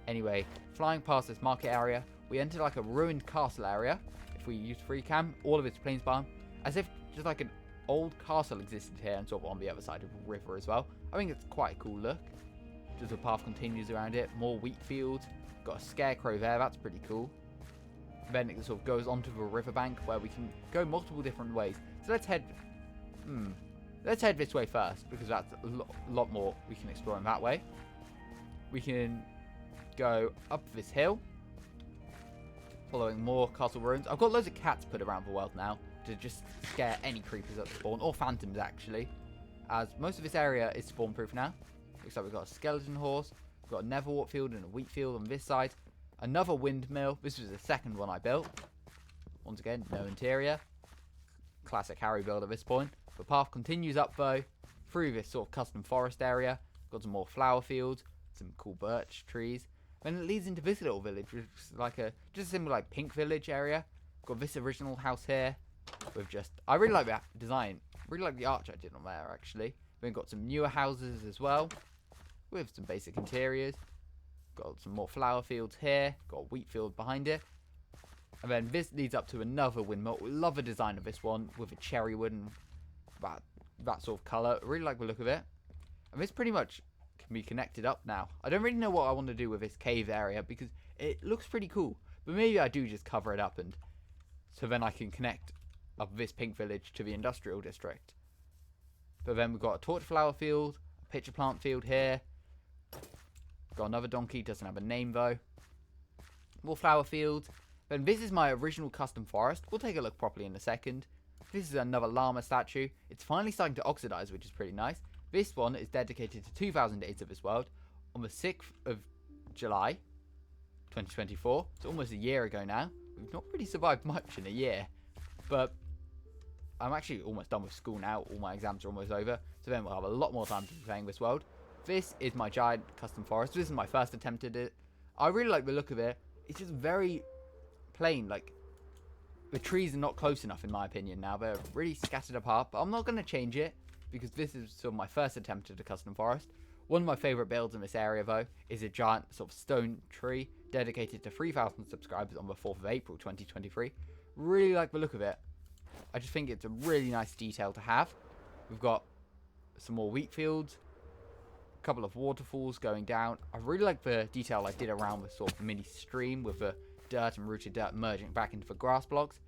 Anyway, flying past this market area, we enter like a ruined castle area. If we use free cam, all of it's plains farm, as if just like an old castle existed here and sort of on the other side of the river as well. I think it's quite a cool look. Just the path continues around it. More wheat fields. Got a scarecrow there. That's pretty cool. Then it sort of goes onto the riverbank where we can go multiple different ways. So let's head this way first, because that's a lot more we can explore in that way. We can go up this hill, following more castle ruins. I've got loads of cats put around the world now to just scare any creepers that spawn, or phantoms actually, as most of this area is spawn proof now. Looks like we've got a skeleton horse, we've got a nether wart field and a wheat field on this side, another windmill. This was the second one I built. Once again, no interior. Classic Harry build at this point. The path continues up though, through this sort of custom forest area. Got some more flower fields, some cool birch trees. Then it leads into this little village, which is like just a simple like pink village area. Got this original house here with I really like that design. Really like the arch I did on there actually. Then got some newer houses as well, with some basic interiors. Got some more flower fields here. Got a wheat field behind it. And then this leads up to another windmill. Love the design of this one with a cherry wood and that sort of colour. Really like the look of it. And this pretty much can be connected up now. I don't really know what I want to do with this cave area because it looks pretty cool. But maybe I do just cover it up, and so then I can connect up this pink village to the industrial district. But then we've got a torch flower field, a pitcher plant field here. Got another donkey, doesn't have a name though. More flower fields. Then this is my original custom forest. We'll take a look properly in a second. This is another llama statue. It's finally starting to oxidize, which is pretty nice. This one is dedicated to 2000 days of this world on the 6th of July 2024. It's almost a year ago now. We've not really survived much in a year. But I'm actually almost done with school now. All my exams are almost over. So then we'll have a lot more time to be playing this world. This is my giant custom forest. This is my first attempt at it. I really like the look of it. It's just very plain. Like, the trees are not close enough in my opinion now. They're really scattered apart. But I'm not going to change it, because this is sort of my first attempt at a custom forest. One of my favourite builds in this area though is a giant sort of stone tree dedicated to 3,000 subscribers on the 4th of April 2023. Really like the look of it. I just think it's a really nice detail to have. We've got some more wheat fields, a couple of waterfalls going down. I really like the detail I did around the sort of mini stream with the dirt and rooted dirt merging back into the grass blocks.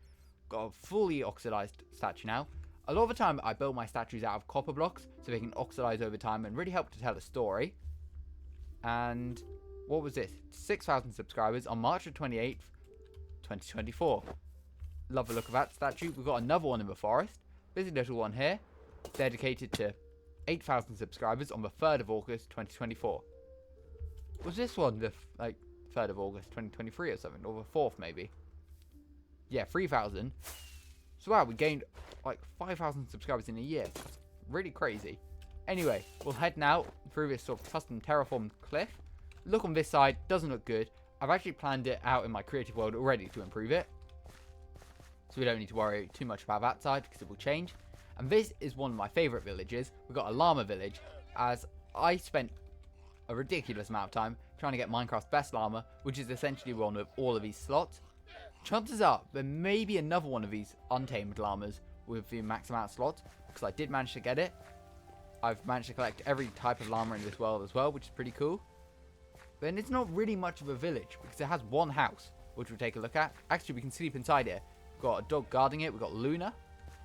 Got a fully oxidized statue now. A lot of the time I build my statues out of copper blocks so they can oxidize over time and really help to tell a story. And what was this? 6,000 subscribers on March 28th, 2024. Love the look of that statue. We've got another one in the forest. There's a little one here, dedicated to 8,000 subscribers on the 3rd of August, 2024. Was this one the 3rd of August, 2023 or something? Or the 4th maybe? Yeah, 3,000. So wow, we gained like 5,000 subscribers in a year. That's really crazy. Anyway, we'll head now through this sort of custom terraformed cliff. Look on this side, doesn't look good. I've actually planned it out in my creative world already to improve it. So we don't need to worry too much about that side because it will change. And this is one of my favourite villages. We've got a llama village, as I spent a ridiculous amount of time trying to get Minecraft's best llama, which is essentially one of all of these slots. Chances are there may be another one of these untamed llamas with the max amount of slots, because I did manage to get it. I've managed to collect every type of llama in this world as well, which is pretty cool. Then it's not really much of a village, because it has one house, which we'll take a look at. Actually, we can sleep inside here. We've got a dog guarding it. We've got Luna,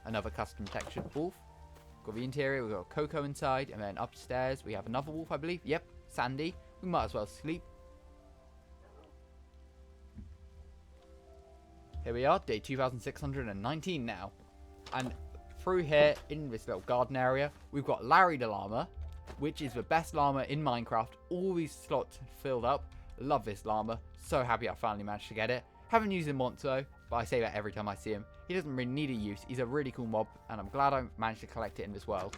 another custom textured wolf. We've got the interior. We've got Coco inside. And then upstairs, we have another wolf, I believe. Yep, Sandy. We might as well sleep. Here we are, day 2619 now. And through here, in this little garden area, we've got Harrydallama, which is the best llama in Minecraft. All these slots filled up. Love this llama. So happy I finally managed to get it. Haven't used him once though, but I say that every time I see him. He doesn't really need a use. He's a really cool mob, and I'm glad I managed to collect it in this world.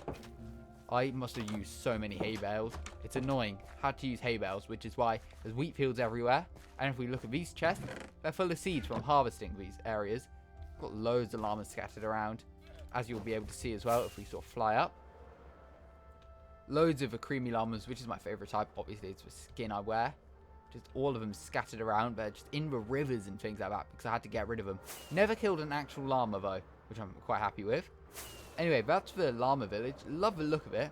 I must have used so many hay bales. It's annoying. Had to use hay bales, which is why there's wheat fields everywhere. And if we look at these chests, they're full of seeds from harvesting these areas. Got loads of llamas scattered around, as you'll be able to see as well if we sort of fly up. Loads of the creamy llamas, which is my favourite type. Obviously, it's the skin I wear. Just all of them scattered around. They're just in the rivers and things like that because I had to get rid of them. Never killed an actual llama though, which I'm quite happy with. Anyway, that's the llama village. Love the look of it.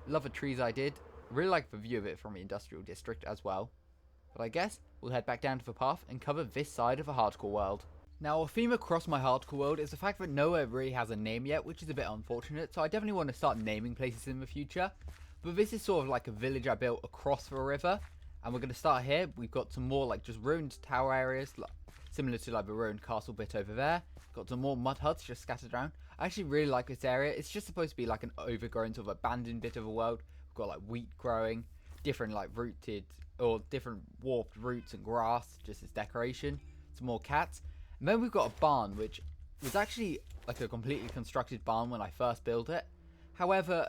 Love the trees I did. Really like the view of it from the industrial district as well. But I guess we'll head back down to the path and cover this side of the hardcore world. Now, a theme across my hardcore world is the fact that nowhere really has a name yet, which is a bit unfortunate. So I definitely want to start naming places in the future. But this is sort of like a village I built across the river. And we're going to start here. We've got some more like just ruined tower areas, similar to like the ruined castle bit over there. Got some more mud huts just scattered around. I actually really like this area. It's just supposed to be like an overgrown sort of abandoned bit of a world. We've got like wheat growing, different like rooted or different warped roots and grass just as decoration. Some more cats. And then we've got a barn, which was actually like a completely constructed barn when I first built it. However,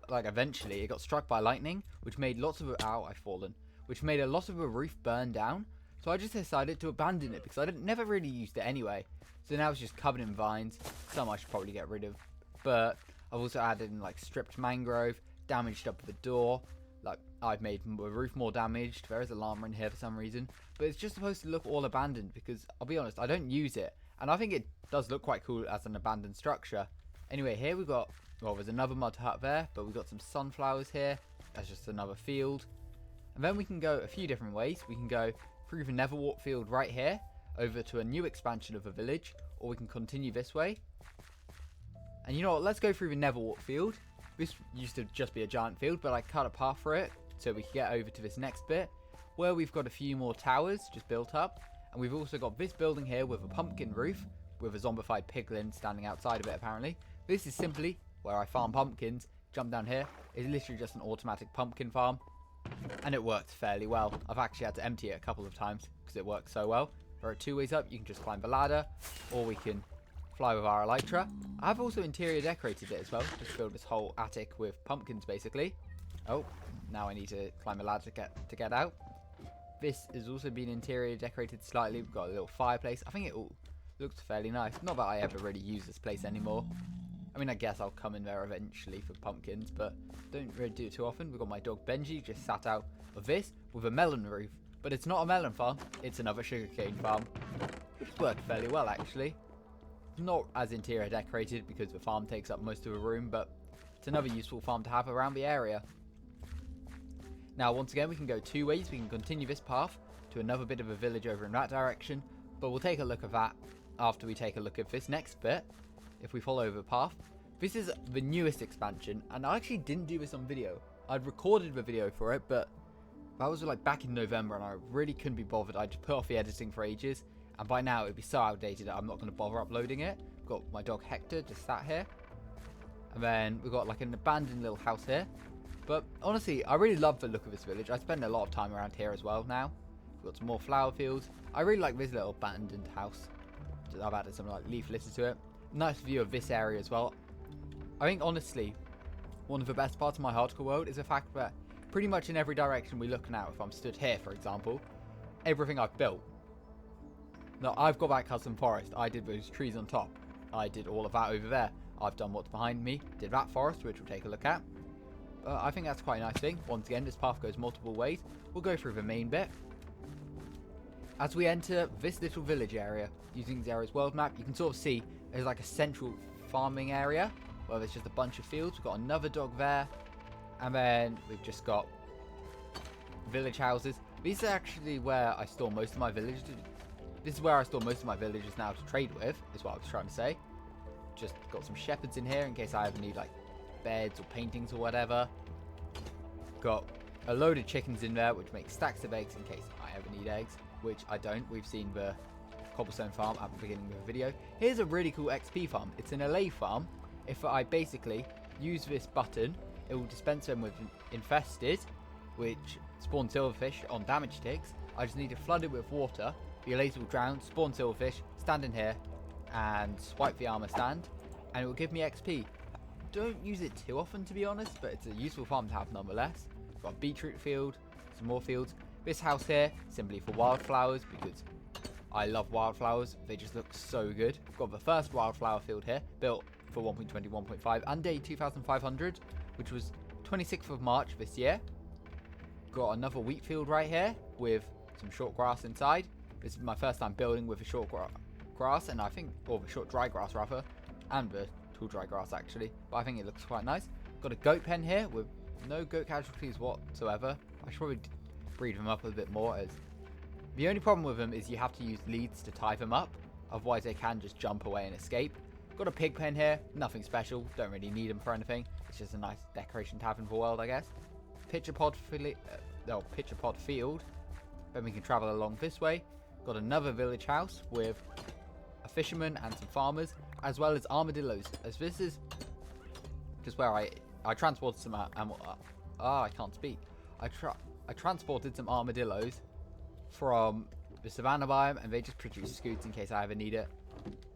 like eventually it got struck by lightning, which made lots of I've fallen. Which made a lot of the roof burn down. So I just decided to abandon it because I never really used it anyway. So now it's just covered in vines. Some I should probably get rid of. But I've also added in like stripped mangrove, damaged up the door. Like I've made the roof more damaged. There is a llama in here for some reason. But it's just supposed to look all abandoned because I'll be honest, I don't use it. And I think it does look quite cool as an abandoned structure. Anyway, here we've got, well, there's another mud hut there. But we've got some sunflowers here. That's just another field. And then we can go a few different ways. We can go through the Nether warp field right here, over to a new expansion of a village, or we can continue this way. And you know what, let's go through the Nether warp field. This used to just be a giant field, but I cut a path for it, so we can get over to this next bit, where we've got a few more towers just built up. And we've also got this building here with a pumpkin roof, with a zombified piglin standing outside of it apparently. This is simply where I farm pumpkins. Jump down here. It's literally just an automatic pumpkin farm. And it works fairly well. I've actually had to empty it a couple of times because it works so well. There are two ways up. You can just climb the ladder, or we can fly with our elytra. I've also interior decorated it as well. Just filled this whole attic with pumpkins basically. Oh, now I need to climb a ladder to get out. This has also been interior decorated slightly. We've got a little fireplace. I think it all looks fairly nice. Not that I ever really use this place anymore. I mean, I guess I'll come in there eventually for pumpkins, but don't really do it too often. We've got my dog Benji just sat out of this with a melon roof. But it's not a melon farm, it's another sugarcane farm. It's worked fairly well, actually. Not as interior decorated because the farm takes up most of the room, but it's another useful farm to have around the area. Now, once again, we can go two ways. We can continue this path to another bit of a village over in that direction, but we'll take a look at that after we take a look at this next bit. If we follow the path, This is the newest expansion, and I actually didn't do this on video. I'd recorded the video for it, but that was like back in November, and I really couldn't be bothered. I just put off the editing for ages, and by now it'd be so outdated that I'm not going to bother uploading it. Got my dog Hector just sat here, and then we've got like an abandoned little house here. But honestly, I really love the look of this village. I spend a lot of time around here as well now. We've got some more flower fields. I really like this little abandoned house. I've added some like leaf litter to it. Nice view of this area as well. I think honestly, one of the best parts of my hardcore world is the fact that pretty much in every direction we look now, if I'm stood here for example, everything I've built. Now I've got that custom forest. I did those trees on top. I did all of that over there. I've done what's behind me. Did that forest, which we'll take a look at. I think that's quite a nice thing. Once again, this path goes multiple ways. We'll go through the main bit. As we enter this little village area, using Zera's world map, you can sort of see there's like a central farming area where there's just a bunch of fields. We've got another dog there, and then we've just got village houses. These are actually where I store most of my villages. This is where I store most of my villages now to trade with, is what I was trying to say. Just got some shepherds in here in case I ever need like beds or paintings or whatever. Got a load of chickens in there, which makes stacks of eggs in case I ever need eggs, which I don't. We've seen the cobblestone farm at the beginning of the video. Here's a really cool XP farm. It's an allay farm. If I basically use this button, it will dispense them with infested, which spawn silverfish on damage ticks. I just need to flood it with water. The allays will drown, spawn silverfish, stand in here, and swipe the armor stand, and it will give me XP. Don't use it too often to be honest, but it's a useful farm to have nonetheless. Got a beetroot field, some more fields. This house here, simply for wildflowers, because I love wildflowers. They just look so good. I've got the first wildflower field here, built for 1.20, 1.5, and day 2,500, which was 26th of March this year. Got another wheat field right here, with some short grass inside. This is my first time building with a short grass, and I think, or the short dry grass rather, and the tall dry grass actually, but I think it looks quite nice. Got a goat pen here with no goat casualties whatsoever. I should probably breed them up a bit more, as the only problem with them is you have to use leads to tie them up, otherwise they can just jump away and escape. Got a pig pen here, nothing special, don't really need them for anything. It's just a nice decoration to have in the world, I guess. Pitcher pod field. Then we can travel along this way. Got another village house with a fisherman and some farmers, as well as armadillos, as this is just where I transported some I can't speak. I transported some armadillos from the Savannah biome, and they just produce scoots in case I ever need it.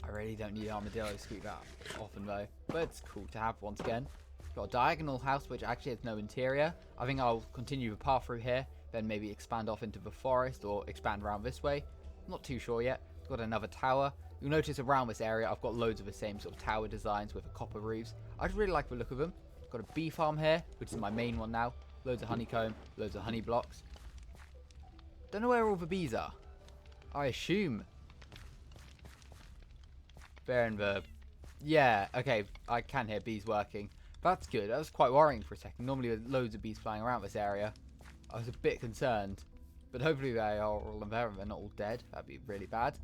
I really don't need armadillo scoot that often though, but it's cool to have once again. Got a diagonal house which actually has no interior. I think I'll continue the path through here, then maybe expand off into the forest or expand around this way. Not too sure yet. Got another tower. You'll notice around this area I've got loads of the same sort of tower designs with the copper roofs. I just really like the look of them. Got a bee farm here, which is my main one now. Loads of honeycomb, loads of honey blocks. Don't know where all the bees are. I assume they're in the... Yeah, okay, I can hear bees working. That's good. That was quite worrying for a second. Normally there's loads of bees flying around this area. I was a bit concerned. But hopefully they are all in there and they're not all dead. That'd be really bad.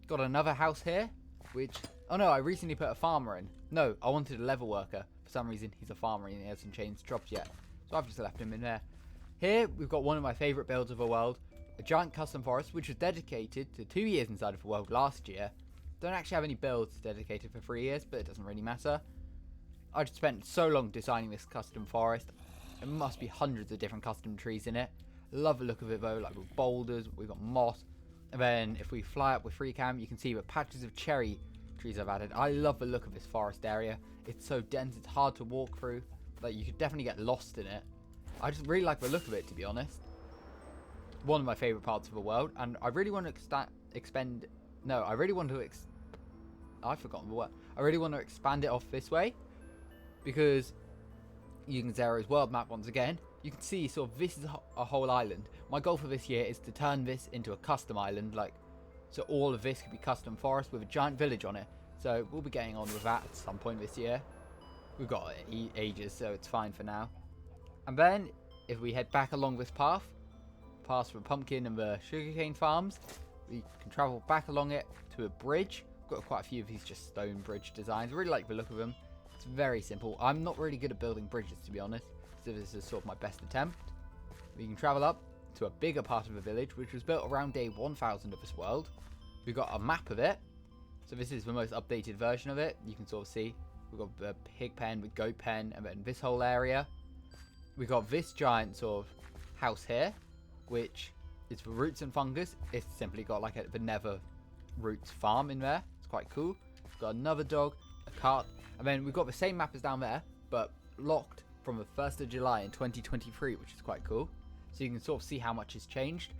Got another house here, which... Oh no, I recently put a farmer in. No, I wanted a level worker. For some reason, he's a farmer and he hasn't changed jobs yet. So I've just left him in there. Here, we've got one of my favourite builds of the world. A giant custom forest, which was dedicated to 2 years inside of the world last year. Don't actually have any builds dedicated for 3 years, but it doesn't really matter. I just spent so long designing this custom forest. There must be hundreds of different custom trees in it. Love the look of it though, like with boulders, we've got moss. And then if we fly up with free cam, you can see the patches of cherry trees I've added. I love the look of this forest area. It's so dense, it's hard to walk through. Like, you could definitely get lost in it. I just really like the look of it, to be honest. One of my favourite parts of the world, and I really want to expand it off this way, because using Zera's world map once again, you can see sort of this is a whole island. My goal for this year is to turn this into a custom island, like, so all of this could be custom forest with a giant village on it. So we'll be getting on with that at some point this year. We've got ages, so it's fine for now. And then if we head back along this path, past the pumpkin and the sugarcane farms, we can travel back along it to a bridge. I've got quite a few of these just stone bridge designs. I really like the look of them. It's It's very simple. I'm not really good at building bridges, to be honest, so this is sort of my best attempt. We can travel up to a bigger part of the village, which was built around day 1000 of this world. We've got a map of it. So this is the most updated version of it. You can sort of see we've got the pig pen with goat pen, and then this whole area. We've got this giant sort of house here, which is for roots and fungus. It's simply got like the Nether roots farm in there. It's quite cool. We've got another dog, a cart, and then we've got the same map as down there, but locked from the 1st of July in 2023, which is quite cool. So you can sort of see how much has changed.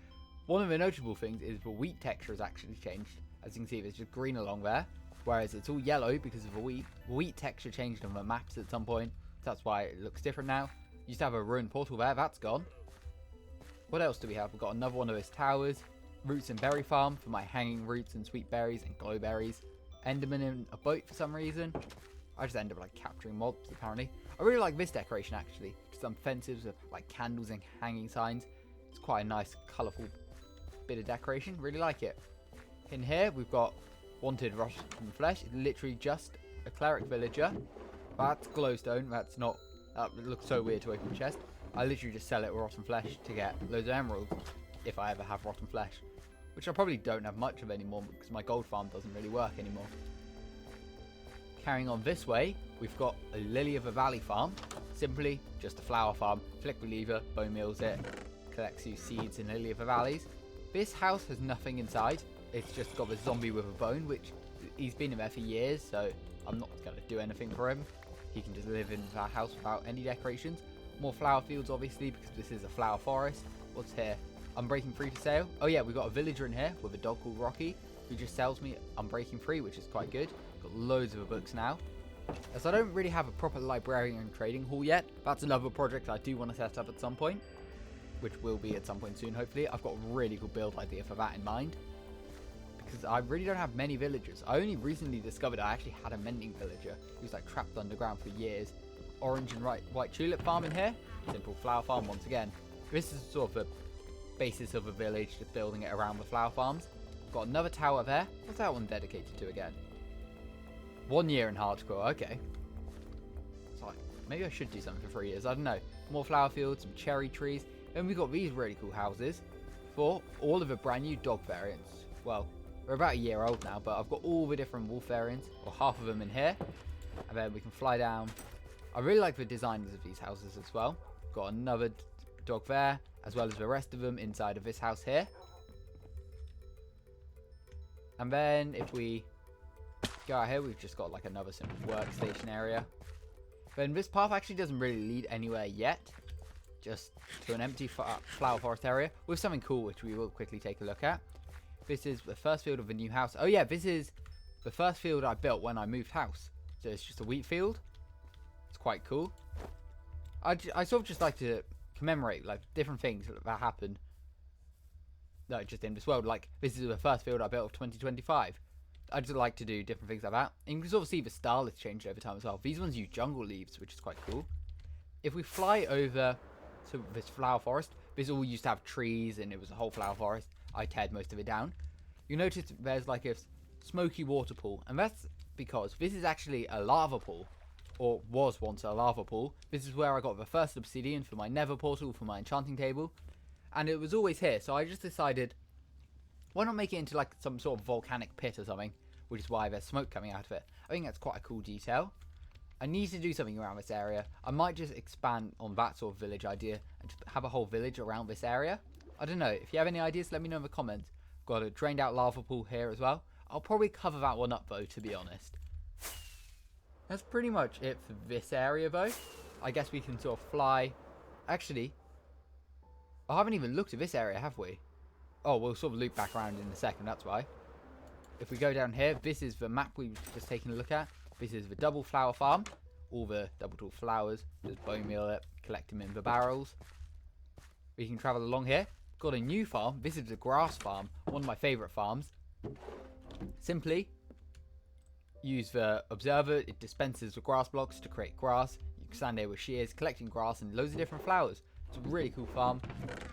One of the notable things is the wheat texture has actually changed. As you can see, there's just green along there, whereas it's all yellow because of the wheat. The wheat texture changed on the maps at some point, so that's why it looks different now. Used to have a ruined portal there, that's gone. What else do we have? We've got another one of those towers. Roots and berry farm for my hanging roots and sweet berries and glow berries. Enderman in a boat for some reason. I just end up like capturing mobs apparently. I really like this decoration actually. Just some fences with like candles and hanging signs. It's quite a nice colourful bit of decoration. Really like it. In here we've got wanted rotten flesh. It's literally just a cleric villager. That's glowstone. That's not. That looks so weird to open the chest. I literally just sell it with rotten flesh to get loads of emeralds if I ever have rotten flesh, which I probably don't have much of anymore because my gold farm doesn't really work anymore. Carrying on this way, we've got a Lily of the Valley farm. Simply just a flower farm. Flick the lever, bone meals it, collects you seeds in Lily of the Valleys. This house has nothing inside. It's just got the zombie with a bone, which he's been in there for years, so I'm not going to do anything for him. He can just live in that house without any decorations. More flower fields, obviously, because this is a flower forest. What's here? Unbreaking free to sale. Oh yeah, we've got a villager in here with a dog called Rocky, who just sells me Unbreaking free, which is quite good. Got loads of books now. As I don't really have a proper librarian and trading hall yet, that's another project I do want to set up at some point, which will be at some point soon, hopefully. I've got a really good build idea for that in mind, because I really don't have many villagers. I only recently discovered I actually had a mending villager who's like trapped underground for years. Orange and white tulip farm in here. Simple flower farm once again. This is sort of the basis of a village, just building it around the flower farms. Got another tower there. What's that one dedicated to again? 1 year in hardcore, okay. So maybe I should do something for 3 years, I don't know. More flower fields, some cherry trees. Then we've got these really cool houses for all of the brand new dog variants. Well, we're about a year old now, but I've got all the different wolf variants, or half of them in here. And then we can fly down. I really like the designs of these houses as well. Got another dog there, as well as the rest of them inside of this house here. And then if we go out here, we've just got like another simple workstation area. Then this path actually doesn't really lead anywhere yet. Just to an empty flower forest area with something cool, which we will quickly take a look at. This is the first field of a new house. Oh yeah, this is the first field I built when I moved house. So it's just a wheat field. It's quite cool. I sort of just like to commemorate like different things that happen. No, just in this world. Like this is the first field I built of 2025. I just like to do different things like that. And you can sort of see the style has changed over time as well. These ones use jungle leaves, which is quite cool. If we fly over to this flower forest, this all used to have trees and it was a whole flower forest. I teared most of it down. You notice there's like a smoky water pool, and that's because this is actually a lava pool, or was once a lava pool. This is where I got the first obsidian for my Nether portal for my enchanting table, and it was always here. So I just decided, why not make it into like some sort of volcanic pit or something, which is why there's smoke coming out of it. I think that's quite a cool detail. I need to do something around this area. I might just expand on that sort of village idea and just have a whole village around this area. I don't know. If you have any ideas, let me know in the comments. Got a drained out lava pool here as well. I'll probably cover that one up though, to be honest. That's pretty much it for this area though. I guess we can sort of fly. Actually, I haven't even looked at this area, have we? Oh, we'll sort of loop back around in a second, that's why. If we go down here, this is the map we've just taken a look at. This is the double flower farm. All the double tall flowers. Just bone meal it, collect them in the barrels. We can travel along here. Got a new farm. This is the grass farm. One of my favourite farms. Simply use the observer. It dispenses the grass blocks to create grass. You can stand there with shears, collecting grass and loads of different flowers. It's a really cool farm.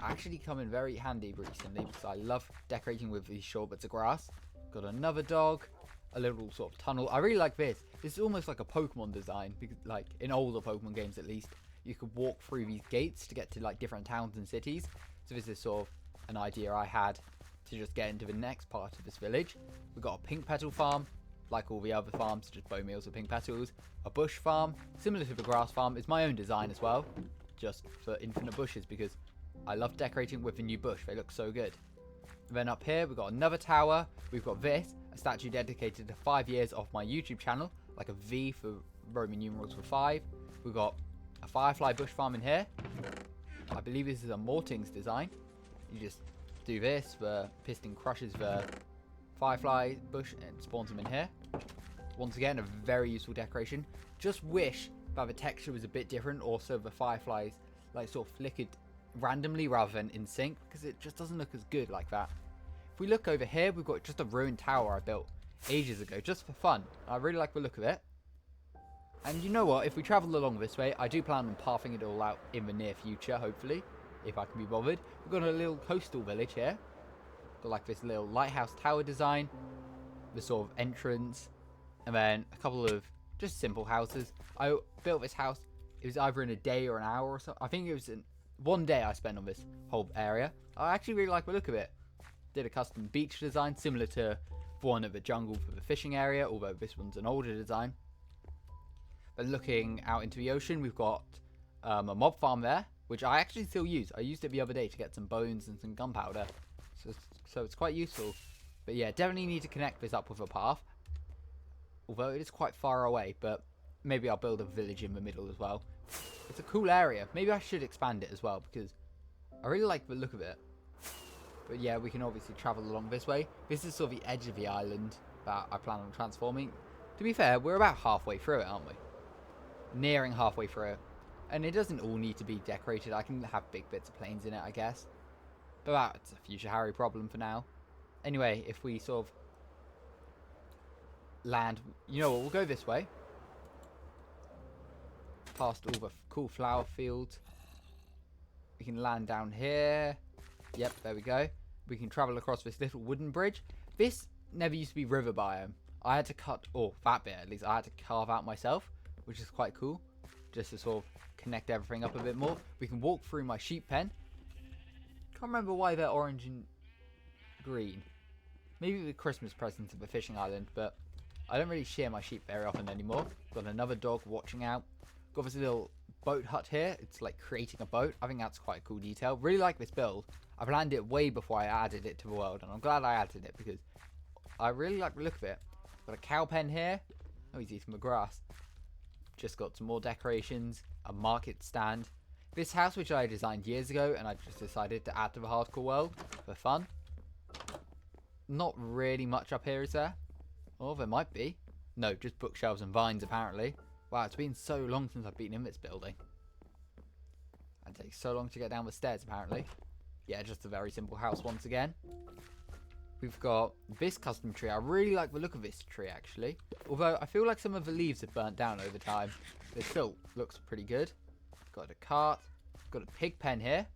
Actually come in very handy recently because I love decorating with these short bits of grass. Got another dog. a little sort of tunnel. I really like this. This is almost like a Pokemon design, because like in older Pokemon games at least, you could walk through these gates to get to like different towns and cities. So this is sort of an idea I had to just get into the next part of this village. We've got a pink petal farm, like all the other farms, just bone meals with pink petals. A bush farm, similar to the grass farm, is my own design as well, just for infinite bushes, because I love decorating with the new bush. They look so good. And then up here, we've got another tower. We've got this, a statue dedicated to 5 years of my YouTube channel, like a V for Roman numerals for 5. We've got a firefly bush farm in here. I believe this is a Mortings design. You just do this, the piston crushes the firefly bush and spawns them in here. Once again, a very useful decoration. Just wish that the texture was a bit different, also the fireflies like sort of flickered randomly rather than in sync, because it just doesn't look as good like that. If we look over here, we've got just a ruined tower I built ages ago just for fun. I really like the look of it. And you know what, if we travel along this way, I do plan on pathing it all out in the near future, hopefully, if I can be bothered. We've got a little coastal village here. Got like this little lighthouse tower design, the sort of entrance, and then a couple of just simple houses. I built this house, it was either in a day or an hour or so. I think it was in one day I spent on this whole area. I actually really like the look of it. Did a custom beach design similar to the one at the jungle for the fishing area, although this one's an older design. But looking out into the ocean, we've got a mob farm there, which I actually still use. I used it the other day to get some bones and some gunpowder, so it's quite useful. But yeah, definitely need to connect this up with a path, although it is quite far away. But maybe I'll build a village in the middle as well. It's a cool area. Maybe I should expand it as well, because I really like the look of it. But yeah, we can obviously travel along this way. This is sort of the edge of the island that I plan on transforming. To be fair, we're about halfway through it, aren't we? Nearing halfway through it. And it doesn't all need to be decorated. I can have big bits of plains in it, I guess. But that's a future Harry problem for now. Anyway, if we sort of land... You know what, we'll go this way. Past all the cool flower fields. We can land down here. Yep, there we go. We can travel across this little wooden bridge. This never used to be river biome. I had to cut... Or that bit, at least. I had to carve out myself, which is quite cool, just to sort of connect everything up a bit more. We can walk through my sheep pen. Can't remember why they're orange and green. Maybe the Christmas presents of a fishing island, but I don't really shear my sheep very often anymore. Got another dog watching out. Got this little boat hut here. It's like creating a boat. I think that's quite a cool detail. Really like this build. I planned it way before I added it to the world, and I'm glad I added it because I really like the look of it. Got a cow pen here. Oh, he's eating the grass. Just got some more decorations, a market stand. This house, which I designed years ago, and I just decided to add to the hardcore world for fun. Not really much up here, is there? Oh, there might be. No, just bookshelves and vines, apparently. Wow, it's been so long since I've been in this building. And it takes so long to get down the stairs, apparently. Yeah, just a very simple house once again. We've got this custom tree. I really like the look of this tree, actually. Although, I feel like some of the leaves have burnt down over time. It still looks pretty good. Got a cart. Got a pig pen here.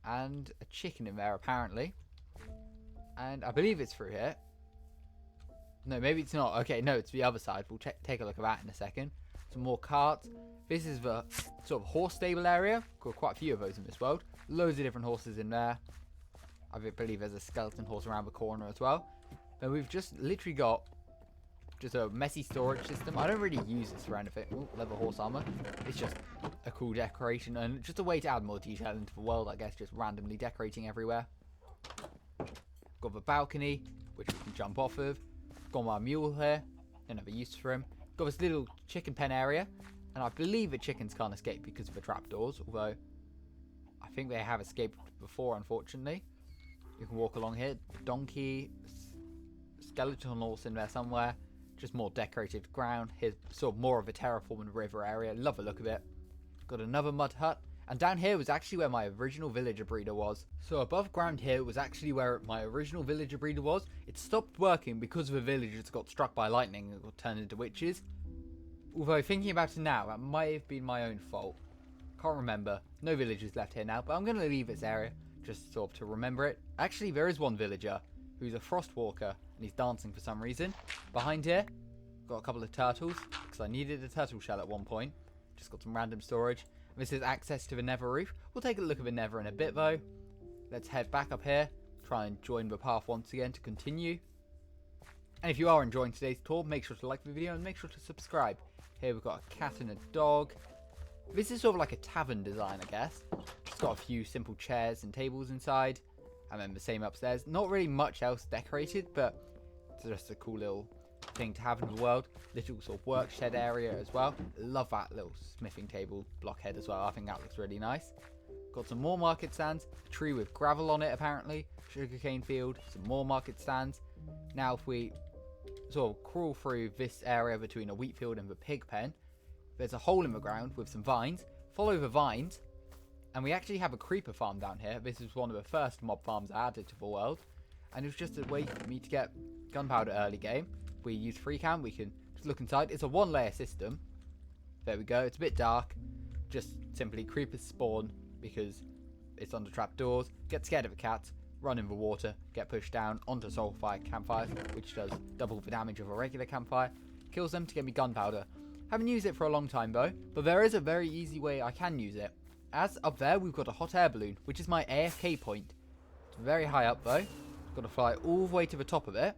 And a chicken in there, apparently. And I believe it's through here. No, maybe it's not. Okay, no, it's the other side. We'll take a look at that in a second. Some more carts. This is the sort of horse stable area. Got quite a few of those in this world. Loads of different horses in there. I believe there's a skeleton horse around the corner as well. Then we've just literally got just a messy storage system. I don't really use this for anything. Ooh, leather horse armor. It's just a cool decoration and just a way to add more detail into the world, I guess. Just randomly decorating everywhere. Got the balcony, which we can jump off of. Got my mule here. Don't have a use for him. Got this little chicken pen area. And I believe the chickens can't escape because of the trapdoors. Although, I think they have escaped before, unfortunately. You can walk along here. Donkey. Skeleton horse in there somewhere. Just more decorated ground. Here's sort of more of a terraformed river area. Love the look of it. Got another mud hut. And down here was actually where my original villager breeder was. So above ground here was actually where my original villager breeder was. It stopped working because the villagers got struck by lightning and got turned into witches. Although thinking about it now, that might have been my own fault. Can't remember. No villagers left here now, but I'm going to leave this area just sort of to remember it. Actually, there is one villager who's a frost walker, and and he's dancing for some reason. Behind here, got a couple of turtles, because I needed a turtle shell at one point. Just got some random storage. And this is access to the Nether roof. We'll take a look at the Nether in a bit though. Let's head back up here, try and join the path once again to continue. And if you are enjoying today's tour, make sure to like the video and make sure to subscribe. Here we've got a cat and a dog. This is sort of like a tavern design, I guess. It's got a few simple chairs and tables inside. And then the same upstairs. Not really much else decorated, but it's just a cool little thing to have in the world. Little sort of work shed area as well. Love that little smithing table blockhead as well. I think that looks really nice. Got some more market stands. A tree with gravel on it apparently. Sugarcane field. Some more market stands. Now if we sort of crawl through this area between a wheat field and the pig pen, there's a hole in the ground with some vines. Follow the vines. And we actually have a creeper farm down here. This is one of the first mob farms I added to the world. And it was just a way for me to get gunpowder early game. If we use free cam, we can just look inside. It's a 1-layer system. There we go. It's a bit dark. Just simply creepers spawn because it's under trapdoors. Get scared of the cats. Run in the water. Get pushed down onto sulfide campfires, which does double the damage of a regular campfire. Kills them to get me gunpowder. Haven't used it for a long time though. But there is a very easy way I can use it. As up there, we've got a hot air balloon, which is my AFK point. It's very high up though. Got to fly all the way to the top of it.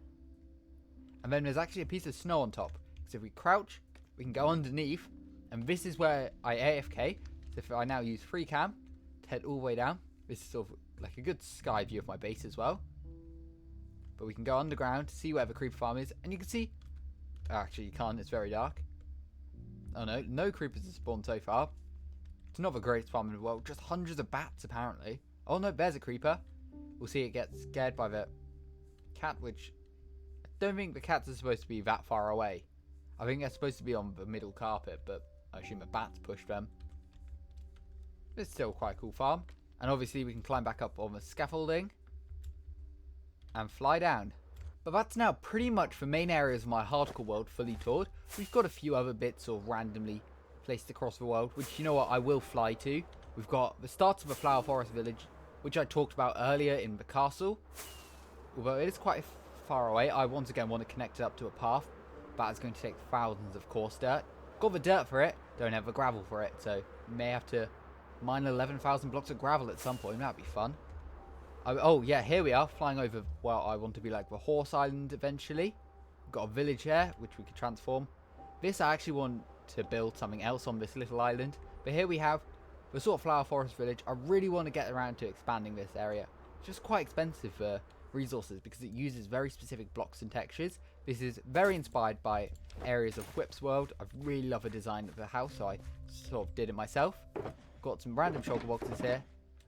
And then there's actually a piece of snow on top. So if we crouch, we can go underneath. And this is where I AFK. So if I now use free cam to head all the way down. This is sort of like a good sky view of my base as well. But we can go underground to see where the creeper farm is. And you can see... Actually, you can't. It's very dark. Oh no, no creepers have spawned so far. It's not the greatest farm in the world. Just hundreds of bats, apparently. Oh no, there's a creeper. We'll see it gets scared by the cat, which... I don't think the cats are supposed to be that far away. I think they're supposed to be on the middle carpet, but I assume the bats pushed them. It's still quite a cool farm. And obviously we can climb back up on the scaffolding. And fly down. But that's now pretty much the main areas of my hardcore world fully toured. We've got a few other bits sort of randomly placed across the world, which, you know what, I will fly to. We've got the start of a flower forest village, which I talked about earlier in the castle. Although it is quite far away, I once again want to connect it up to a path. That is going to take thousands of coarse dirt. Got the dirt for it, don't have the gravel for it, so may have to mine 11,000 blocks of gravel at some point. That'd be fun. Oh yeah, here we are, flying over, well, I want to be like the horse island eventually. We've got a village here, which we could transform. This, I actually want to build something else on this little island. But here we have the sort of flower forest village. I really want to get around to expanding this area. It's just quite expensive for resources because it uses very specific blocks and textures. This is very inspired by areas of Whip's world. I really love the design of the house, so I sort of did it myself. Got some random shulker boxes here.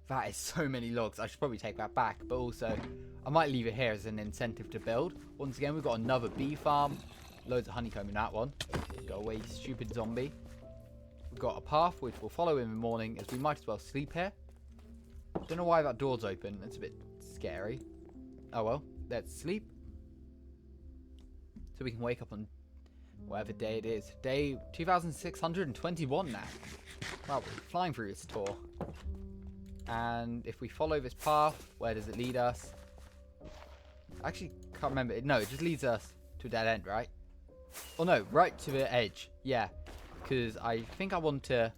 That is so many logs. I should probably take that back, but also I might leave it here as an incentive to build. Once again, we've got another bee farm. Loads of honeycomb in that one. Go away, stupid zombie. We've got a path which we'll follow in the morning, as we might as well sleep here. Don't know why that door's open. It's a bit scary. Oh well, let's sleep. So we can wake up on whatever day it is. Day 2621 now. Wow, we're flying through this tour. And if we follow this path, where does it lead us? I actually can't remember. No, it just leads us to a dead end, right? Oh no, right to the edge. Yeah, because I think I want to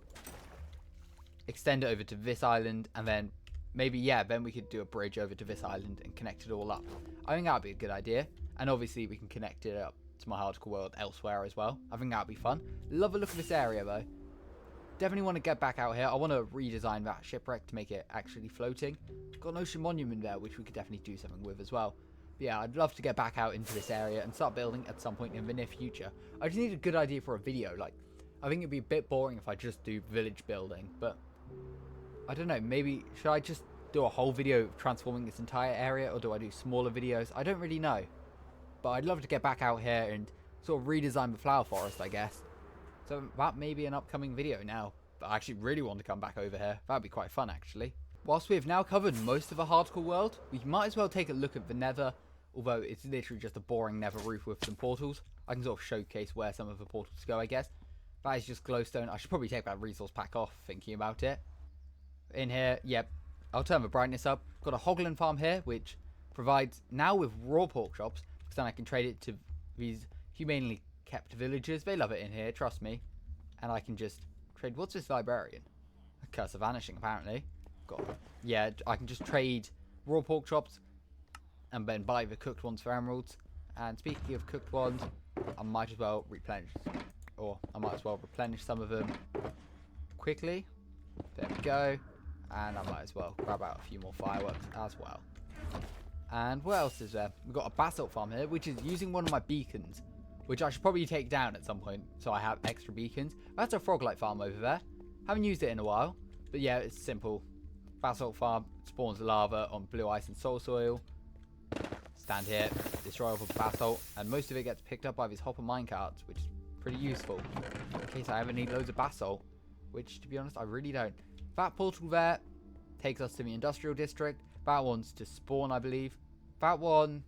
extend it over to this island, and then maybe, yeah, then we could do a bridge over to this island and connect it all up. I think that would be a good idea. And obviously we can connect it up to my hardcore world elsewhere as well. I think that would be fun. Love the look of this area though. Definitely want to get back out here. I want to redesign that shipwreck to make it actually floating. Got an ocean monument there, which we could definitely do something with as well. But yeah, I'd love to get back out into this area and start building at some point in the near future. I just need a good idea for a video. Like, I think it'd be a bit boring if I just do village building, but I don't know. Maybe should I just do a whole video of transforming this entire area, or do I do smaller videos? I don't really know. But I'd love to get back out here and sort of redesign the flower forest, I guess. So that may be an upcoming video now. But I actually really want to come back over here. That'd be quite fun, actually. Whilst we have now covered most of the hardcore world, we might as well take a look at the Nether. Although it's literally just a boring Nether roof with some portals. I can sort of showcase where some of the portals go, I guess. That is just glowstone. I should probably take that resource pack off, thinking about it. In here, yep. I'll turn the brightness up. Got a hoglin farm here, which provides, now with raw pork chops, because then I can trade it to these humanely kept villagers. They love it in here, trust me. And I can just trade. What's this librarian? A curse of vanishing, apparently. Yeah, I can just trade raw pork chops and then buy the cooked ones for emeralds. And speaking of cooked ones, I might as well replenish some of them quickly. There we go. And I might as well grab out a few more fireworks as well. And what else is there? We've got a basalt farm here, which is using one of my beacons, which I should probably take down at some point so I have extra beacons. That's a frog-like farm over there. Haven't used it in a while, but yeah, it's simple. Basalt farm spawns lava on blue ice and soul soil. Stand here, destroy all the basalt, and most of it gets picked up by these hopper minecarts, which is pretty useful in case I ever need loads of basalt, which, to be honest, I really don't. That portal there takes us to the industrial district. That one's to spawn, I believe. That one,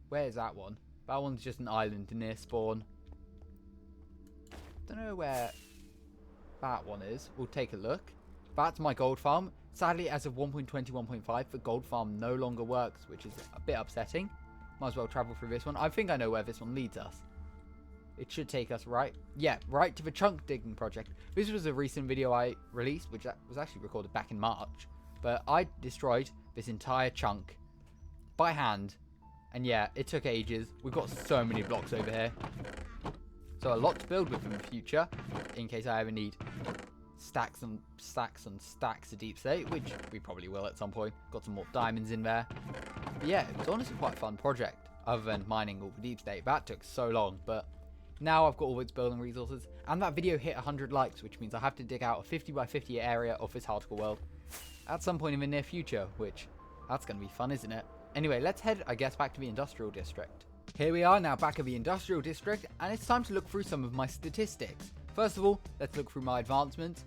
where is that one? That one's just an island near spawn. Don't know where that one is. We'll take a look. That's my gold farm. Sadly, as of 1.21.5, the gold farm no longer works, which is a bit upsetting. Might as well travel through this one. I think I know where this one leads us. It should take us right to the chunk digging project. This was a recent video I released, which was actually recorded back in March. But I destroyed this entire chunk by hand. And yeah, it took ages. We've got so many blocks over here. So a lot to build with in the future, in case I ever need stacks and stacks and stacks of deep state, which we probably will at some point. Got some more diamonds in there. But yeah, it was honestly quite a fun project, other than mining all the deep state. That took so long, but now I've got all its building resources. And that video hit 100 likes, which means I have to dig out a 50 by 50 area of this hardcore world at some point in the near future, which, that's going to be fun, isn't it? Anyway, let's head, I guess, back to the industrial district. Here we are now back at the industrial district, and it's time to look through some of my statistics. First of all, let's look through my advancements.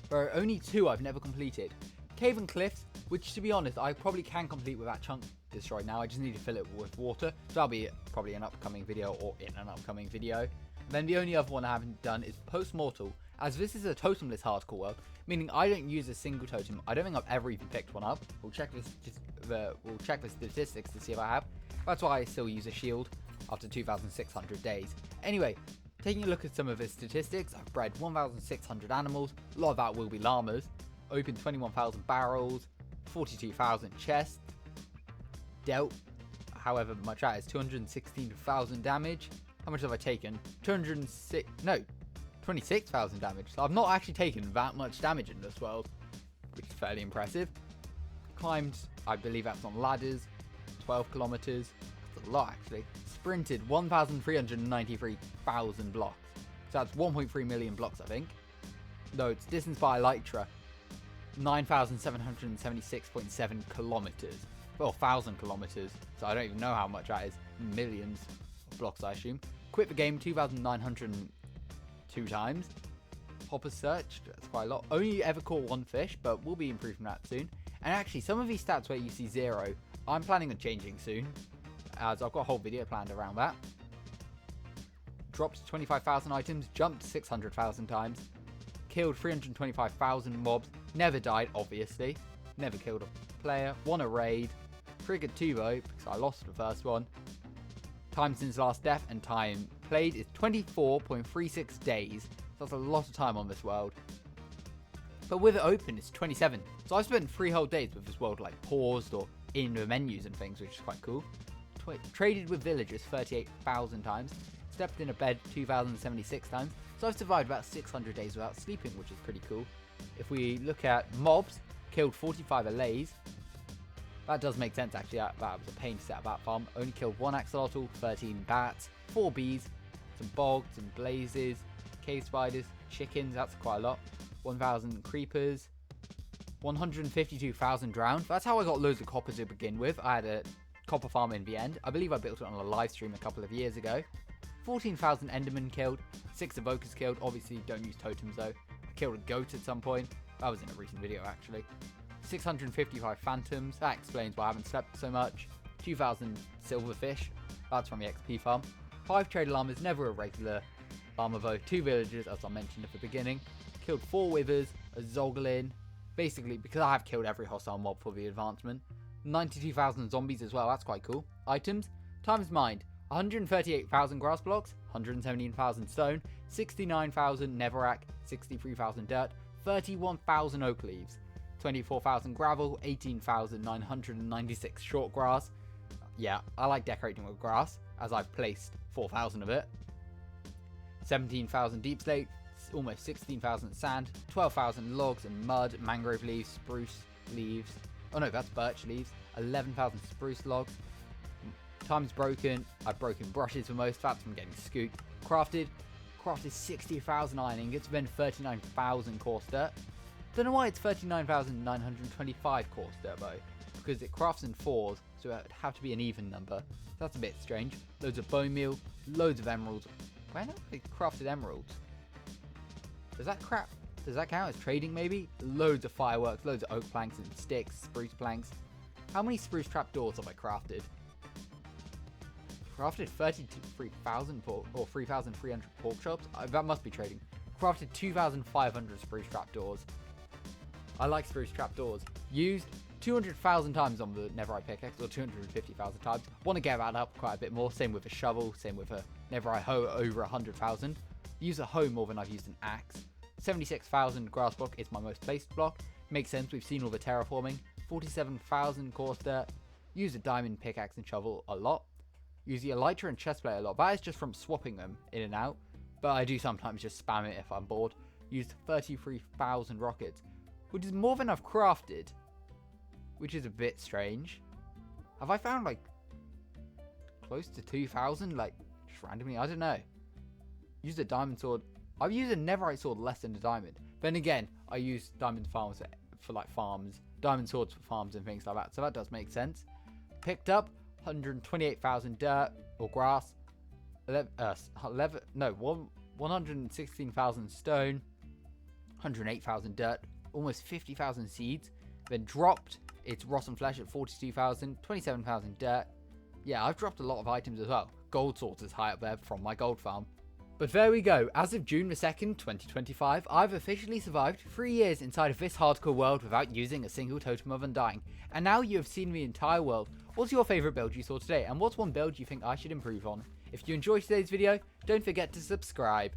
There are only 2 I've never completed. Cave and Cliffs, which, to be honest, I probably can complete with that chunk destroyed now. I just need to fill it with water. So that'll be probably an upcoming video or in an upcoming video. Then the only other one I haven't done is Post-Mortal, as this is a totemless hardcore world, meaning I don't use a single totem. I don't think I've ever even picked one up. We'll check the statistics to see if I have. That's why I still use a shield after 2,600 days. Anyway, taking a look at some of the statistics, I've bred 1,600 animals. A lot of that will be llamas. Opened 21,000 barrels, 42,000 chests. Dealt, however much that is, 216,000 damage. How much have I taken? 26,000 damage. So I've not actually taken that much damage in this world, which is fairly impressive. Climbed, I believe that's on ladders, 12 kilometers. That's a lot, actually. Sprinted 1,393,000 blocks. So that's 1.3 million blocks, I think. Though it's distance by elytra, 9,776.7 kilometers. Well, 1,000 kilometers. So I don't even know how much that is. Millions of blocks, I assume. Quit the game 2,902 times. Hopper searched, that's quite a lot. Only ever caught 1 fish, but we'll be improving that soon. And actually, some of these stats where you see 0, I'm planning on changing soon, as I've got a whole video planned around that. Dropped 25,000 items, jumped 600,000 times, killed 325,000 mobs, never died, obviously, never killed a player, won a raid, triggered 2 though, because I lost the first one. Time since last death and time played is 24.36 days, so that's a lot of time on this world. But with it open, it's 27. So I've spent 3 whole days with this world like paused or in the menus and things, which is quite cool. Traded with villagers 38,000 times. Stepped in a bed 2,076 times. So I've survived about 600 days without sleeping, which is pretty cool. If we look at mobs, killed 45 allays. That does make sense, actually. That was a pain to set up that farm. Only killed 1 axolotl, 13 bats, 4 bees, some bogs and blazes, cave spiders, chickens, that's quite a lot. 1,000 creepers, 152,000 drowned. That's how I got loads of copper to begin with. I had a copper farm in the end. I believe I built it on a live stream a couple of years ago. 14,000 endermen killed, 6 evokers killed. Obviously don't use totems though. I killed a goat at some point. That was in a recent video actually. 655 phantoms. That explains why I haven't slept so much. 2,000 silverfish. That's from the XP farm. 5 trader llamas, never a regular llama though. 2 villagers, as I mentioned at the beginning. Killed 4 withers, a zoglin. Basically, because I have killed every hostile mob for the advancement. 92,000 zombies as well, that's quite cool. Items, times mined, 138,000 grass blocks, 117,000 stone, 69,000 netherrack, 63,000 dirt, 31,000 oak leaves, 24,000 gravel, 18,996 short grass. Yeah, I like decorating with grass, as I've placed 4,000 of it. 17,000 deep slate, almost 16,000 sand, 12,000 logs and mud, mangrove leaves, spruce leaves. Oh no, that's birch leaves. 11,000 spruce logs. Time's broken. I've broken brushes for most. That's from getting scooped. Crafted 60,000 iron ingots, then 39,000 coarse dirt. Don't know why it's 39,925 coarse dirt though, because it crafts in 4s, so it would have to be an even number. That's a bit strange. Loads of bone meal, loads of emeralds. Why not I crafted emeralds? Does that count as trading maybe? Loads of fireworks, loads of oak planks and sticks, spruce planks. How many spruce trapdoors have I crafted? Crafted 33,000 pork, or 3,300 pork chops. That must be trading. Crafted 2,500 spruce trapdoors. I like spruce trapdoors. Used 200,000 times on the netherite pickaxe, or 250,000 times. Want to get that up quite a bit more. Same with a shovel, same with a netherite hoe, over 100,000. Use a hoe more than I've used an axe. 76,000 grass block is my most placed block. Makes sense, we've seen all the terraforming. 47,000 coarse dirt. Use a diamond pickaxe and shovel a lot. Use the elytra and chestplate a lot. That is just from swapping them in and out. But I do sometimes just spam it if I'm bored. Used 33,000 rockets, which is more than I've crafted. Which is a bit strange. Have I found like close to 2,000? Like just randomly? I don't know. Used a diamond sword. I've used a netherite sword less than a diamond. Then again, I use diamond farms for like farms. Diamond swords for farms and things like that. So that does make sense. Picked up 128,000 dirt or grass. 116,000 stone. 108,000 dirt. Almost 50,000 seeds. Then dropped its rotten flesh at 42,000. 27,000 dirt. Yeah, I've dropped a lot of items as well. Gold swords is high up there from my gold farm. But there we go, as of June the 2nd, 2025, I've officially survived 3 years inside of this hardcore world without using a single totem of undying. And now you have seen the entire world. What's your favourite build you saw today, and what's one build you think I should improve on? If you enjoyed today's video, don't forget to subscribe.